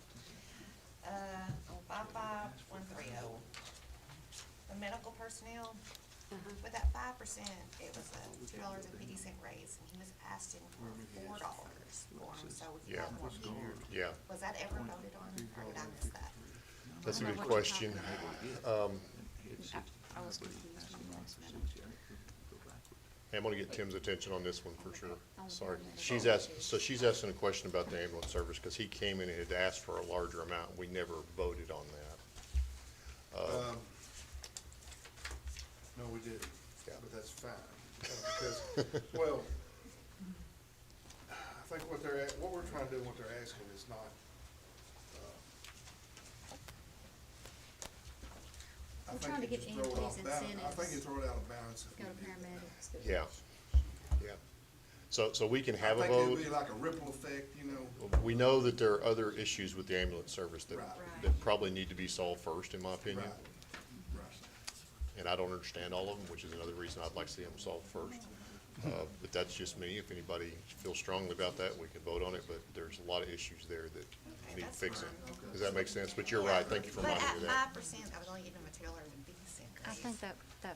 On 55130, the medical personnel, with that 5%, it was a $2.50 raise, and he was asking for $4 for him, so we could have more people. Yeah, Was that ever voted on, or did I miss that? that's a good question. I was confused when you asked that. Hey, I'm gonna get Tim's attention on this one for sure. Sorry. She's asking a question about the ambulance service, because he came in and had asked for a larger amount. We never voted on that. No, we didn't, Yeah. but that's fine, because, well, I think what we're trying to do, and what they're asking is not, I We're think trying to it get just throw it off employees balance. I think incentives. you throw it out of balance if Go we to do that. paramedics. go to- Yeah, yeah. So we can have a I think it'll vote. be like a ripple effect, you know. We know that there are other issues with the ambulance service that, Right. that probably need to be solved first, in my opinion. Right, right. And I don't understand all of them, which is another reason I'd like to see them solved first. But that's just me. If anybody feels strongly about that, we can vote on it, but there's a lot of issues there that need that's fixing. fine. Does that make sense? But you're right. Thank you for reminding me of But that. at 5%, I was only getting a $2.50 I raise. think that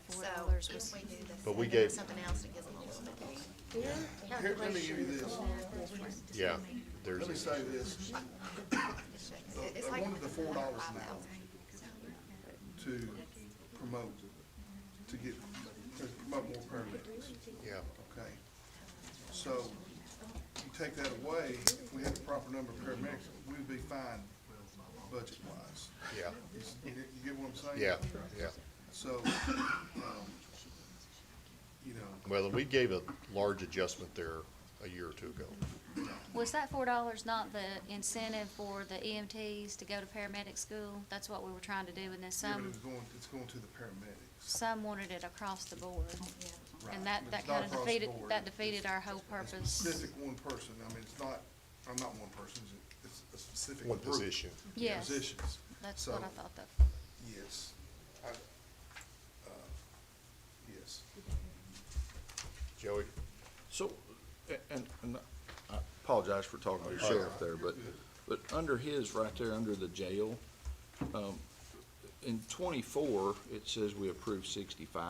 So $4 if was. we do this, But we and then there's gave- something else that gives them a little bit. Your Here, let me give you calculation this. is not different. Yeah, Let there's, me say this. It's They like wanted the $4 an hour 5,000. to promote, to promote more paramedics. yeah, Okay, so you take that away, if we had the proper number of paramedics, we'd be fine budget-wise. yeah, You get what I'm saying? yeah, yeah. So, you know, Well, we gave a large adjustment there a year or two ago. Was that $4 not the incentive for the EMTs to go to paramedic school? That's what we were trying to do, and then yeah, but some, it's going to the paramedics. some wanted it across the board. Right. And But that it's kind not of across the defeated, board. that defeated our whole A purpose. specific one person, I mean, it's not, I'm not one person, it's a specific One group. position. Yes, Positions, that's So- what I thought that. yes. Yes. Joey? So, and I apologize for talking to the sheriff there, but under his, right there, under the jail, in 24, it says we approved 65,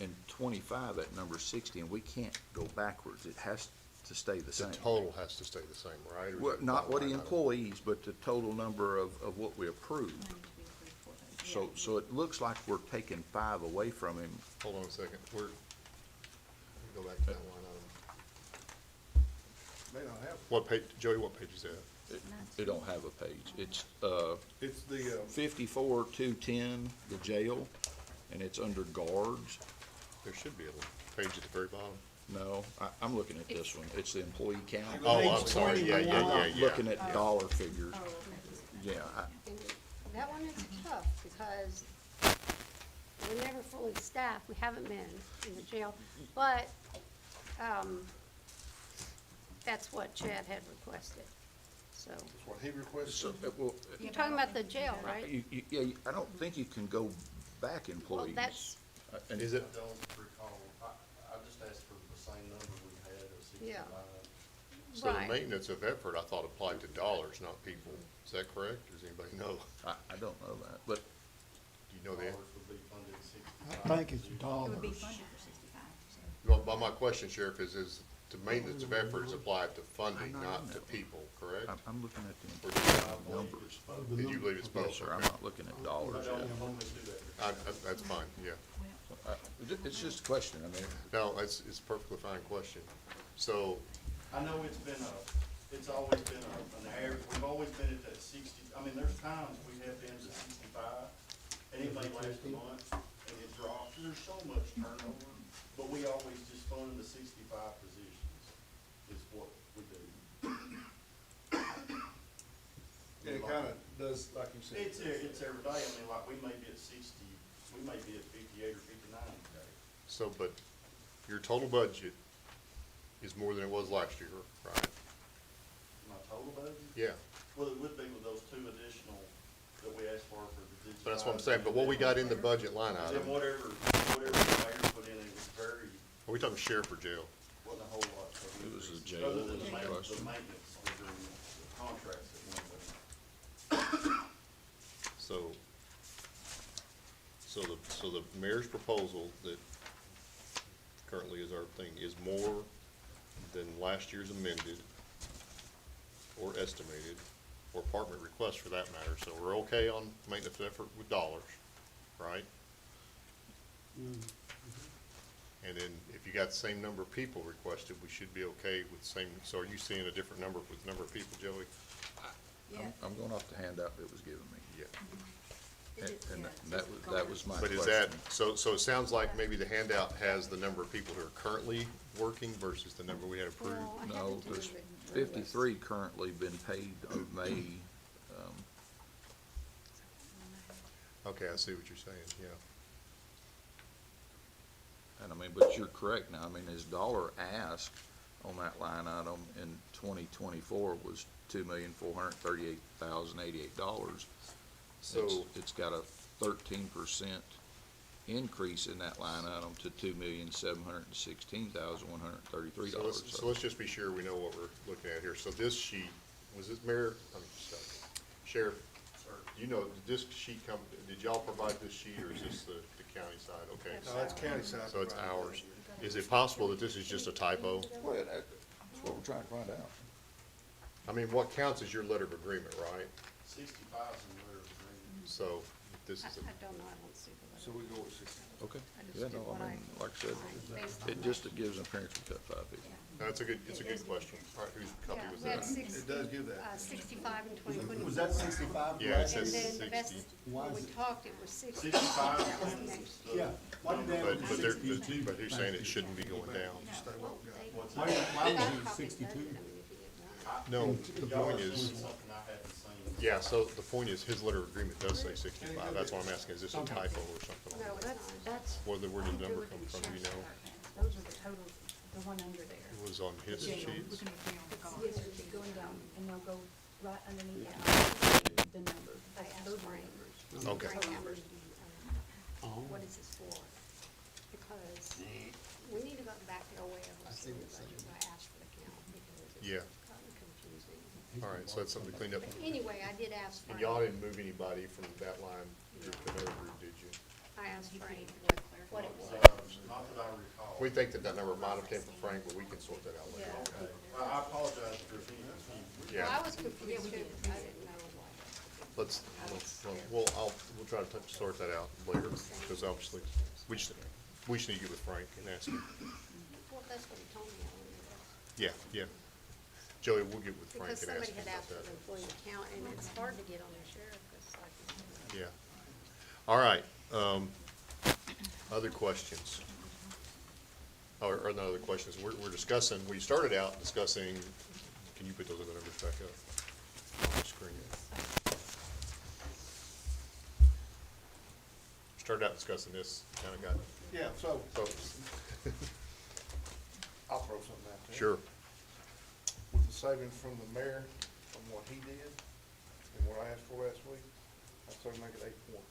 and 25, that number's 60, and we can't go backwards. It has to stay the The same. total has to stay the same, right? Or is Well, it not what the line item? employees, but the total number of what we approved. So it looks like we're taking 5 away from him. Hold on a second. Go back to that line item. May not have, What page, Joey, what page is that? It don't have a page. It's, it's the, 54-210, the jail, and it's under guards. There should be a page at the very bottom. No, I'm looking at this one. It's the employee count. Oh, I'm sorry. Yeah, yeah, yeah, I'm yeah. looking at dollar figures. Yeah, And that one is tough, because we're never fully staffed, we haven't been in the jail, but, that's what Chad had requested, so. that's what he requested. so, well, You're talking about the jail, right? yeah, I don't think you can go back Well, employees. that's, And Is it? I don't recall, I just asked for the same number we had of Yeah. 65. So the Right. maintenance of effort, I thought applied to dollars, not people. Is that correct? Does anybody know? I don't know that, but Do you know that? Dollars would be funded 65. I think it's It would be dollars. funded for 65, so. Well, but my question, Sheriff, is the maintenance of effort is applied to funding, I'm not not in to that one. people, correct? I'm looking at Or the do you have numbers. Did you believe it's both? Yes, sir, I'm Okay. not looking at dollars yet. That's fine, yeah. It's just a question, I mean, No, it's a perfectly fine question. So, I know it's always been an average, we've always been at that 60, I mean, there's times we have been to 65, and it may last a month, and it drops, there's so much turnover, but we always just fund the 65 positions, is what we do. And it kinda does, like you said. It's every day, I mean, like, we may be at 60, we may be at 58 or 59 today. so, but your total budget is more than it was last year, right? My total budget? Yeah, Well, it would be with those 2 additional that we asked for the digital. but that's what I'm saying, but what we got in the budget line Then item, whatever the mayor put in, it was very, are we talking sheriff or jail? wasn't a whole lot. So It was a other jail than was the the question. maintenance agreement, the contracts that went with it. So, so the mayor's proposal that currently is our thing is more than last year's amended or estimated, or apartment request for that matter, so we're okay on maintenance effort with dollars, right? And then if you got the same number of people requested, we should be okay with the same, so are you seeing a different number with the number of people, Joey? I'm going off the handout that was given me. Yeah. And that was my But question. is that, so it sounds like maybe the handout has the number of people who are currently working versus the number we had approved? Well, I No, haven't done there's it. 53 currently been paid of May. Okay, I see what you're saying, yeah. And I mean, but you're correct now. I mean, his dollar ask on that line item in 2024 was $2,438,088. So, It's got a 13% increase in that line item to $2,716,133. so let's just be sure we know what we're looking at here. So this sheet, was this Mayor, Sheriff, you know, did this sheet come, did y'all provide this sheet or is this the county side? Okay. No, that's county side. So it's ours. Is it possible that this is just a typo? Well, that's what we're trying to find out. I mean, what counts is your letter of agreement, right? 65 is in the letter of agreement. So this I is, don't know, I don't see the So we go with 60. Okay. I just Yeah, did no, what I mean, like I said, based on it just, it gives an appearance we cut 5 people. it's a good question. All right, whose copy was We had that? six, It does give that. 65 in 2024. Was that 65? Yeah, it And says then the best, 60. when we talked, it was 60. 65. That was the next. Yeah. Why did they have But they're, 62? but who's saying it shouldn't be going down? Well, they- Why was that it copy 62? does it, I mean, if you get one. No, the Y'all point are is, seeing something I haven't seen. yeah, so the point is, his letter of agreement does say 65. That's why I'm asking, is this a typo or something? No, that's, Where the number come from, do you know? Those are the totals, the one under there. It was on his sheets. Looking at the keep going down, and they'll go right underneath the number. I asked Frank. Okay. Frank Amber's, what is this for? Because we need to go back to our way of the budget, I asked for the count, because Yeah. it's gotten confusing. All right, so that's something to clean up. Anyway, I did ask And Frank. y'all didn't move anybody from that line group to another group, did you? I asked Frank what it was. Not that I recall. We think that that number might have came from Frank, but we can sort that out later. I apologize if there's any confusion. Well, I Yeah, was confused too, because I didn't know why. we'll try to sort that out later, because obviously, we just need to get with Frank and ask him. Well, that's what he told me, I wondered. Yeah, yeah. Joey, we'll get with Frank Because and ask somebody him had about asked for that. the employee account, and it's hard to get on the sheriff, because like. Yeah. All right, other questions? Or no other questions, we're discussing, we started out discussing, can you put those other numbers back up on the screen? Started out discussing this, kinda got Yeah, so focused. I'll throw something out there. Sure, With the savings from the mayor, from what he did, and what I asked for last week, I started making 8.5.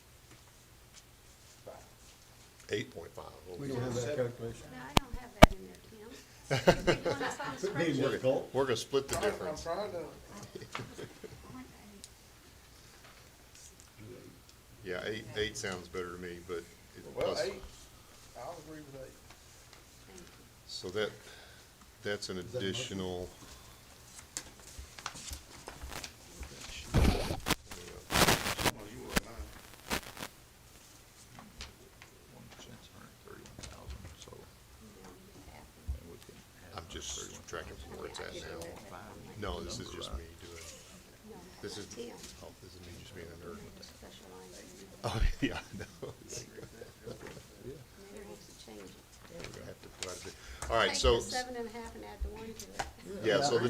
8.5. We don't have that calculation. No, I don't have that in there, Tim. You're doing this on the Being spreadsheet. difficult. We're gonna split the I'm difference. trying to, Yeah, eight sounds better to me, but it well, does. 8, I'll agree with 8. So that's an additional. Well, you were at 9. 1%'s 131,000, so, and we can have I'm just 131,000. tracking from where it's at now. No, this is just me doing, No, this is, Tim, oh, this is me just being a nerd. special line, Oh, yeah, I know. Mayor has to change it. We're gonna have to provide a bit. All right, Take so, the 7.5 and add the 1 to it. yeah, so the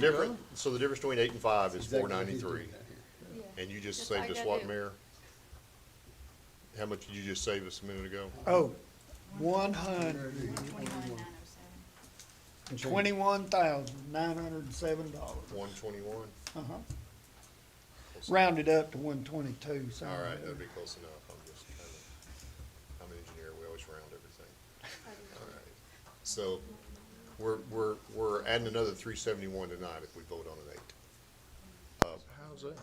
difference between 8 and 5 is Exactly what he's 493. doing down here. Yeah. And you just Just saved like us I what, do. Mayor? How much did you just save us a minute ago? Oh, $121,907. $121? Uh-huh. Rounded up to 122, so. All right, that'd be close enough. I'm an engineer, we always round everything. All right. So, we're adding another 371 tonight if we vote on an 8. How's that?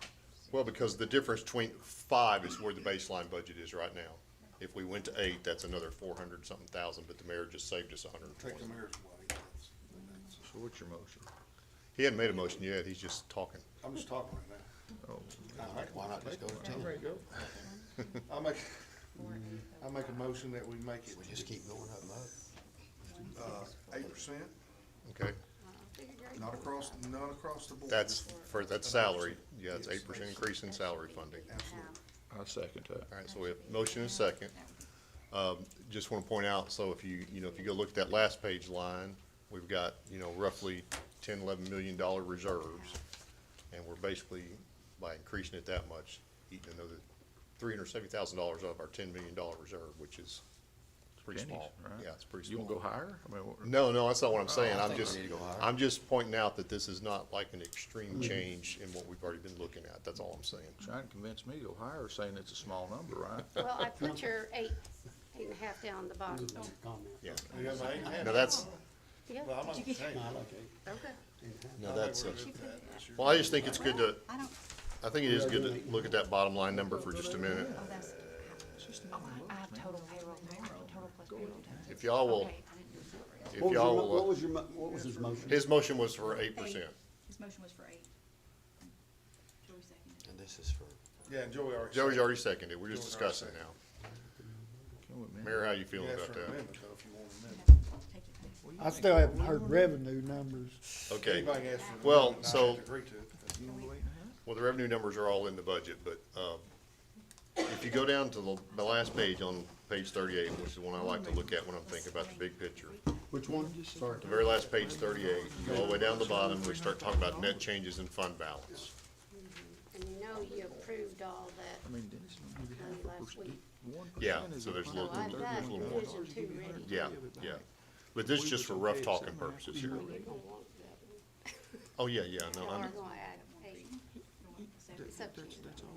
Well, because the difference between 5 is where the baseline budget is right now. If we went to 8, that's another 400 something thousand, but the mayor just saved us 120. Take the mayor's away. So what's your motion? He hadn't made a motion yet, he's just talking. I'm just talking right now. Oh, Why not just go to 10? there you go. I'll make a motion that we make it, We just keep going up and up. 8%, Okay, none across the board. that's salary, yeah, it's 8% increase in salary funding. Absolutely. I second that. All right, so we have motion and second. Just want to point out, so if you go look at that last page line, we've got, roughly $10-11 million reserves. And we're basically, by increasing it that much, eating another $370,000 off our $10 million reserve, which is pretty Pennies, small. right? Yeah, it's pretty You small. wanna go higher? I mean, what- No, that's not what I'm saying. I I'm think we just, need to go higher. I'm just pointing out that this is not like an extreme change in what we've already been looking at. That's all I'm saying. Trying to convince me to go higher, saying it's a small number, right? Well, I put your 8.5 down the bottom. Comment. Yeah. You have an 8.5? Now that's, Yeah, Well, I'm not saying. No, I like 8. okay. no, that's, She put it down. well, I just think it's good to, I don't, I think it is good to look at that bottom line number for just a minute. oh, that's, I have total payroll, total plus payroll tax. If y'all will, Okay, I didn't do that. if What was y'all your, will, what was your, what was his motion? his motion was for 8%. His motion was for 8. Joey seconded. And this is for, Yeah, and Joey already. Joey's said- already seconded. We're just Joey's already discussing now. Can we amend Mayor, how you You feeling asked about for an that? amendment, though, if you want an amendment. Take it back. it? I still haven't heard revenue numbers. Okay. Anybody asked for an Well, amendment, I so- have to agree to it. You wanna go 8.5? Well, the revenue numbers are all in the budget, but, if you go down to the last page on page 38, which is the one I like to look at when I'm thinking about the big picture. Which one? Sorry. The very last page, 38, you go all the way down to the bottom, we start talking about net changes in fund balance. And you approved all that I mean, Dennis, you give money you last week. 1% Yeah, is so there's a So little, I've got there's a little more. Division 2 ready. Yeah, yeah. But this is just for rough talking purposes here. You're gonna want that one. Oh, yeah, yeah, no, Or I'm, gonna add 8. It's up to you.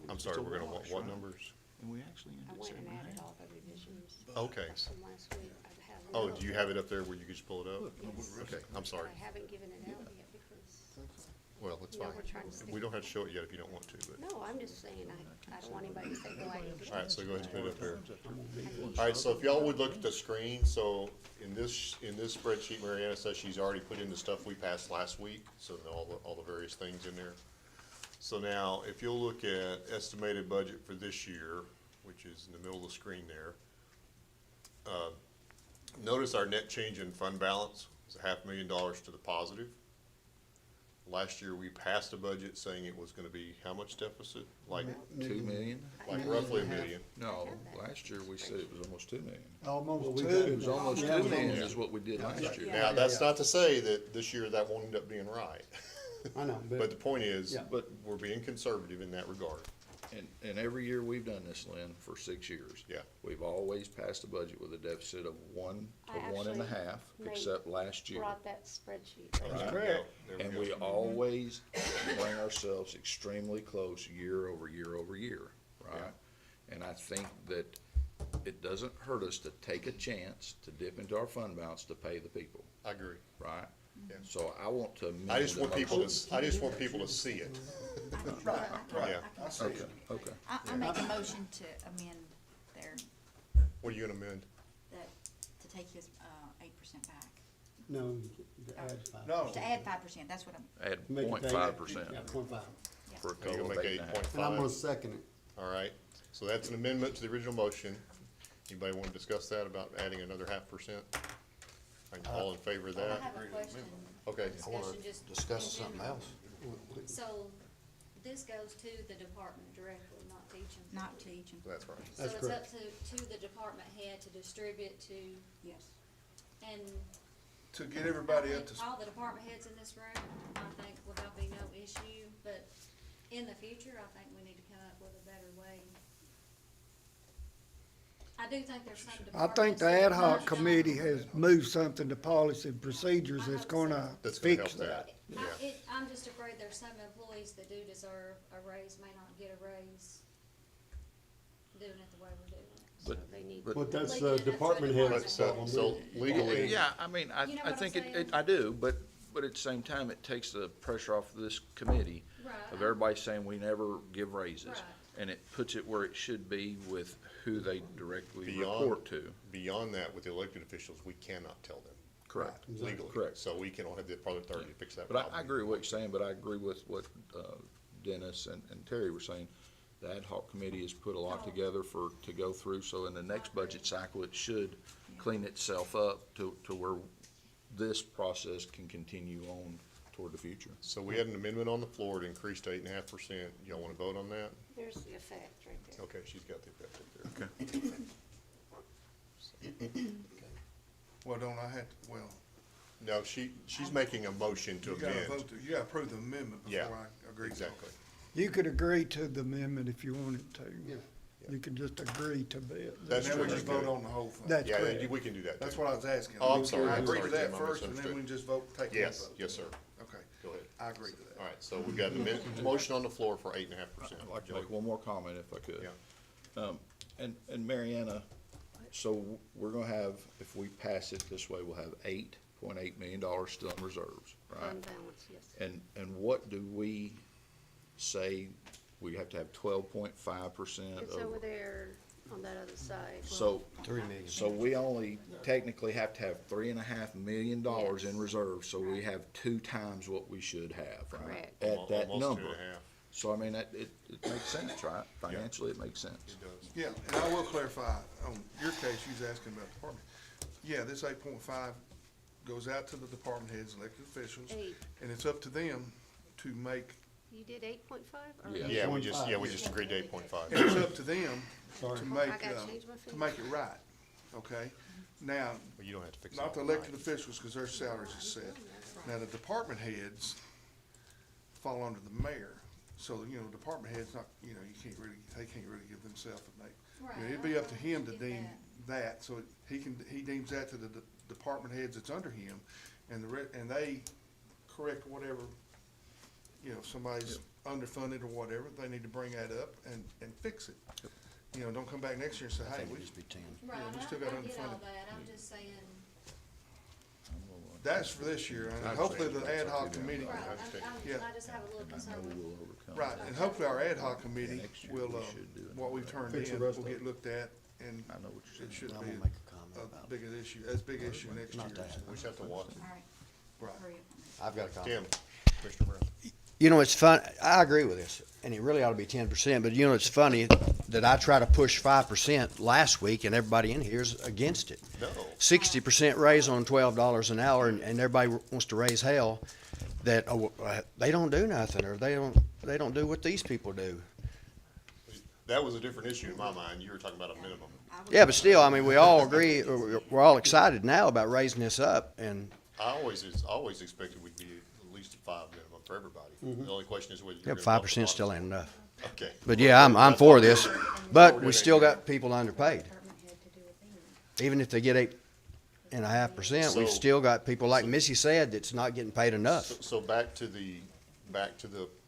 I'm sorry, we're gonna want what numbers? And we actually I ended went at and added 7.5. all the revisions Okay. from last week. I have Oh, them. do you have it up there where you could just pull it up? Yes. Okay, I'm sorry. I haven't given it out yet because, Well, it's No, fine. we're trying to stick We don't have to show it yet if you don't want to, but. no, I'm just saying, I don't want anybody to say, go ahead and do All right, so go ahead and put it up there. it. All right, so if y'all would look at the screen, so in this spreadsheet, Mariana says she's already put in the stuff we passed last week, so all the various things in there. So now, if you'll look at estimated budget for this year, which is in the middle of the screen there, notice our net change in fund balance is $500,000 to the positive. Last year, we passed a budget saying it was gonna be how much deficit? Like 2 million? roughly $1 million. No, last year we said it was almost 2 million. Almost It two. was almost Yeah, 2 million Yeah. is what we did last year. Now, that's not to say that this year that won't end up being right. I know, But the point is, Yeah. But, we're being conservative in that regard. and every year we've done this, Lynn, for 6 years. Yeah. We've always passed a budget with a deficit of 1 to I 1.5, actually except last year. Brought that spreadsheet. Right. correct. There we And go. we always bring ourselves extremely close year over year over year, right? And I think that it doesn't hurt us to take a chance to dip into our fund balance to pay the people, I agree. right? Yeah. So I want to amend I just the want people motion. to, I just want people to see it. Right, right. Yeah. I see Okay, it. okay. I make a motion to amend there, What are you gonna amend? that, to take his, 8% back. No, you add 5. No. To add 5%, that's what I'm, Add Make it 0.5% Yeah, 0.5. for a Are you total gonna of make eight it and a half. And I'm gonna 8.5? second it. All right, so that's an amendment to the original motion. Anybody wanna discuss that about adding another 0.5%? Are you all in favor of I that? have a question. Okay. I wanna Discussion just discuss in something general. else. So this goes to the department directly, not to each employee? not to each employee. That's right. So That's it's up correct. to the department head to distribute to, Yes. and To get everybody I up to, think all the department heads in this room, I think will there'll be no issue, but in the future, I think we need to come up with a better way. I do think there's some I departments. think the that ad hoc don't- committee has moved something to policy and procedures that's gonna That's gonna help fix that. that. Yeah. I'm just afraid there's some employees that do deserve a raise, may not get a raise doing it the way we're doing it. So But- they need. but- But that's Legally, the that's a department department head's But so, problem. so legally, Yeah, I mean, You know I what think I'm saying? I do, but But at the same time, it takes the pressure off of this committee of everybody saying we never give raises. Right. And it puts it where it should be with who they directly Beyond, report to. beyond that, with the elected officials, we cannot tell them Correct. legally. Correct. So we can only have the probably authority to fix that But problem. I agree with what you're saying, but I agree with what Dennis and Terry were saying. The ad hoc committee has put a lot together to go through, so in the next budget cycle, it should clean itself up to where this process can continue on toward the future. So we had an amendment on the floor to increase to 8.5%. Y'all want to vote on that? There's the effect right there. Okay, she's got the effect up there. Okay. Well, don't I have to, well, No, she's making a motion to you gotta amend. vote, you gotta approve the amendment Yeah, before I agree. to it. exactly. You could agree to the amendment if you wanted to. Yeah. You could just agree to it. That's And then we true. just vote on the whole thing. That's Yeah, correct. we can do that That's too. what I was asking. Oh, I'm sorry, I I'm agree to sorry, that Tim, I first, and then misunderstood. we can just vote, take one Yes, vote. yes, sir. Okay, Go ahead. I agree to that. All right, so we've got a motion on the floor for 8.5%. I'd like to make one more comment if I could. Yeah. And Mariana, so we're gonna have, if we pass it this way, we'll have $8.8 million still in reserves, right? Fund balance, yes. And what do we say, we have to have 12.5% It's of? over there on that other side. So, 3 million. so we only technically have to have $3.5 million Yes. in reserve, so we have 2 times what we should have, right? Correct. At that Almost number. 2.5. So I mean, it makes sense, right? Financially, it makes sense. It does. Yeah, and I will clarify, on your case, you was asking about department. Yeah, this 8.5 goes out to the department heads, elected officials, 8. and it's up to them to make, You did 8.5? Or- Yeah. Yeah, we just agreed to 8.5. and it's up to them Sorry. to make, I gotta change my to make it right, okay? Now, Well, you don't have to fix it not the overnight. elected officials, because their salaries is set. Now, the department heads fall under the mayor. So, you know, department heads not, you know, they can't really give themselves a name. It'd be up to him to deem that, so he deems that to the department heads that's under him, and and they correct whatever, you know, if somebody's underfunded or whatever, they need to bring that up and fix it. You know, don't come back next year and say, hey, we Just be 10. Right, we I still got get all underfunded. that, I'm just saying, That's for this year, and hopefully the ad hoc committee, right, Yeah. I just have a little concern with We'll overcome. right, and hopefully our ad hoc committee Next year will, we should do it. what we've turned Fix the in, rest will of get it. looked at, and I know what you're it saying. should I'm be gonna make a comment about a big an issue, as big issue next year. Not that. We just have to watch it. Right. I've got a comment. Tim, Commissioner Brown. You know, it's fun, I agree with this, and it really ought to be 10%, but you know, it's funny that I try to push 5% last week and everybody in here is against it. No. 60% raise on $12 an hour, and everybody wants to raise hell, that they don't do nothing, or they don't do what these people do. That was a different issue in my mind. You were talking about a minimum. Yeah, but still, I mean, we all agree, we're all excited now about raising this up, and I always expected we'd be at least a 5 minimum for everybody. The only question is whether you're yeah, gonna. 5% still ain't enough. Okay. But yeah, I'm for this, but we still got people underpaid. Even if they get 8.5%, we've So- still got people, like Missy said, that's not getting paid enough. So back to the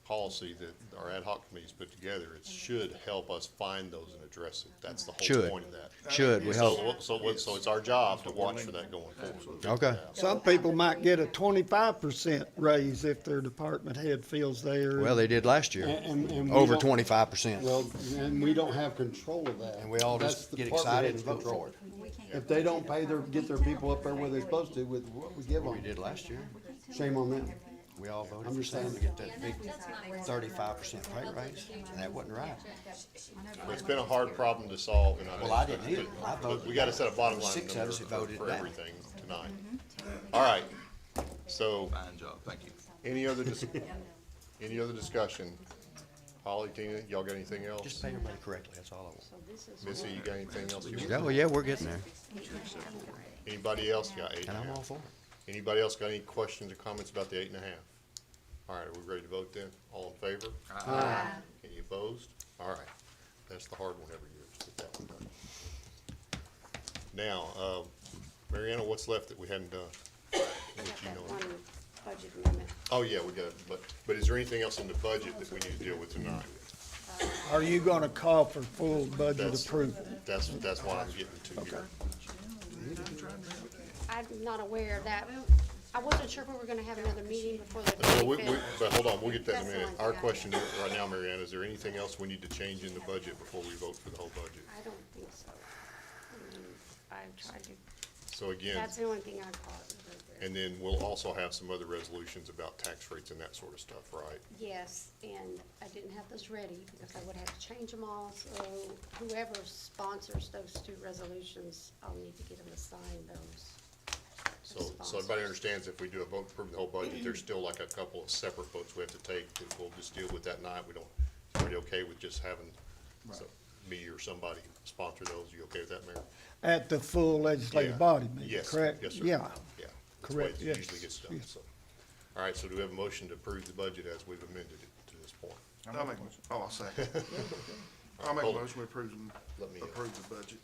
policy that our ad hoc committee's put together, it should help us find those and address it. That's the whole Should. point of that. Should, we hope. So it's our job to watch for that going forward. Okay. Some people might get a 25% raise if their department head feels they're. Well, they did last year, And we over don't- 25%. Well, and we don't have control of that. And we all That's just the get department excited head's and vote control. for it. If they don't get their people up there where they're supposed to with what we give We them, did last year. shame on them. We all voted I'm for just them to saying. get that big 35% pay raise, and that wasn't right. But it's been a hard problem to solve, and Well, I didn't either. I but voted. we gotta set a bottom line 6 of number us voted for down. everything tonight. All right, so Fine job, thank you. any other discussion? Holly, Tina, y'all got anything else? Just pay everybody correctly, that's all I want. So this is. Missy, you got anything else you Yeah, want? well, yeah, we're getting there, Anybody else got 8.5? and I'm all for it. Anybody else got any questions or comments about the 8.5? All right, are we ready to vote then? All in favor? Aye. Any opposed? All right, that's the hard one every year, to get that one done. Now, Mariana, what's left that we hadn't done? Got Let you that know. one budget amendment. Oh, yeah, we got it, but is there anything else in the budget that we need to deal with tonight? Are you gonna call for full budget That's- approval? That's what I'm getting to here. I'm not aware of that. I wasn't sure if we were gonna have another meeting before the Well, twenty-fifth. but hold on, we'll get that in a That's the minute. only Our thing I question got. right now, Mary Ann, is there anything else we need to change in the budget before we vote for the whole budget? I don't think so. I mean, I tried to, So again, that's the only thing I caught. was right there. and then we'll also have some other resolutions about tax rates and that sort of stuff, right? Yes, and I didn't have those ready because I would have to change them all, so whoever sponsors those two resolutions, I'll need to get them to sign those. So everybody understands if we do a vote to approve the whole budget, there's still like a couple of separate votes we have to take that we'll just deal with that night. We don't, everybody okay with just having me or somebody sponsor those? You okay with that, Mayor? At the full Yeah. legislative body meeting, Yes, correct? yes, sir. Yeah, Yeah. That's the way Correct, it yes, usually gets done, yes. so. All right, so do we have a motion to approve the budget as we've amended it to this point? I'll second. I'll make a Hold on. motion, we approve, Let me, approve the budget.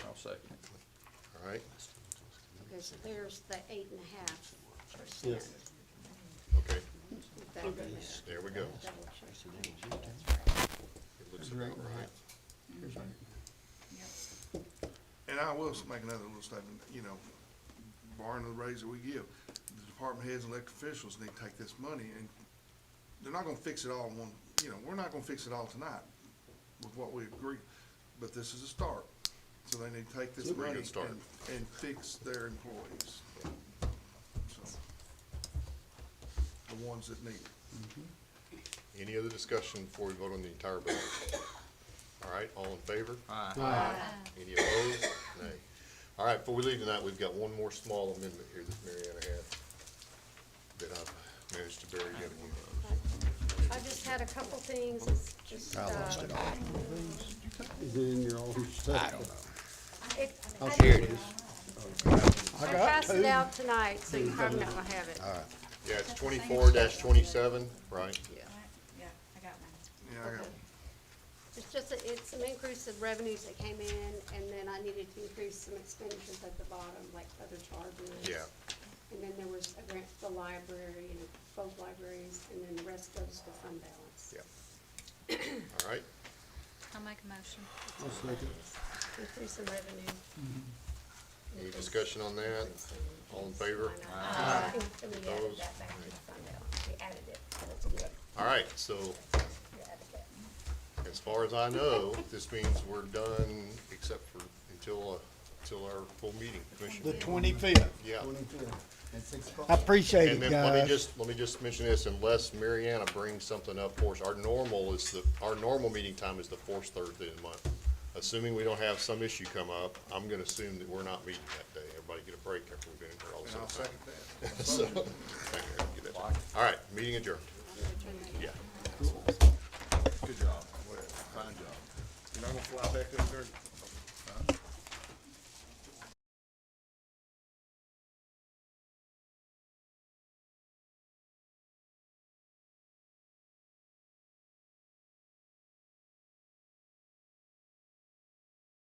I'll second. all right, Okay, so there's the 8.5%. Yes. okay, That in there. there we go. Double check. That's right. It looks about right. And I will make another little statement, you know, barring the raise that we give, the department heads and elected officials need to take this money and they're not gonna fix it all in one, you know, we're not gonna fix it all tonight with what we agree, but this is a start. So they need to take this Very money good start. and fix their employees. So, the ones that need it. Any other discussion before we vote on the entire budget? All right, all in favor? Aye. Any opposed? Nay. All right, before we leave tonight, we've got one more small amendment here that Mary Ann had that I've managed to bury yet again. I just had a couple things, it's just, I lost it all. Is it in your old stuff? I don't know. Here it is. I passed it out tonight, so you probably not gonna have it. All right. Yeah, it's 24-27, right? Yeah. Yeah, I got mine. Yeah, I got, It's just, it's some increase of revenues that came in, and then I needed to increase some expenditures at the bottom, like other charges. Yeah. And then there was a grant for the library and both libraries, and then the rest goes to fund balance. Yeah. All right, I'll make a motion. I'll second. Increase in revenue. any discussion on that? All in favor? And we added Opposed? that back to the fund balance. We added it, so it's good. All right, so We added that. as far as I know, this means we're done except for until our full meeting, Commissioner. the 25th. Yeah. 25th at 6 o'clock. I appreciate And it, then guys. let me just mention this, unless Mariana brings something up for us, our normal meeting time is the fourth Thursday of the month. Assuming we don't have some issue come up, I'm gonna assume that we're not meeting that day. Everybody get a break after we've been in here all and the I'll time. second that. So, thank you, Eric, get that. All right, meeting adjourned. Yeah. Good job. Well, fine job. You're not gonna fly back up there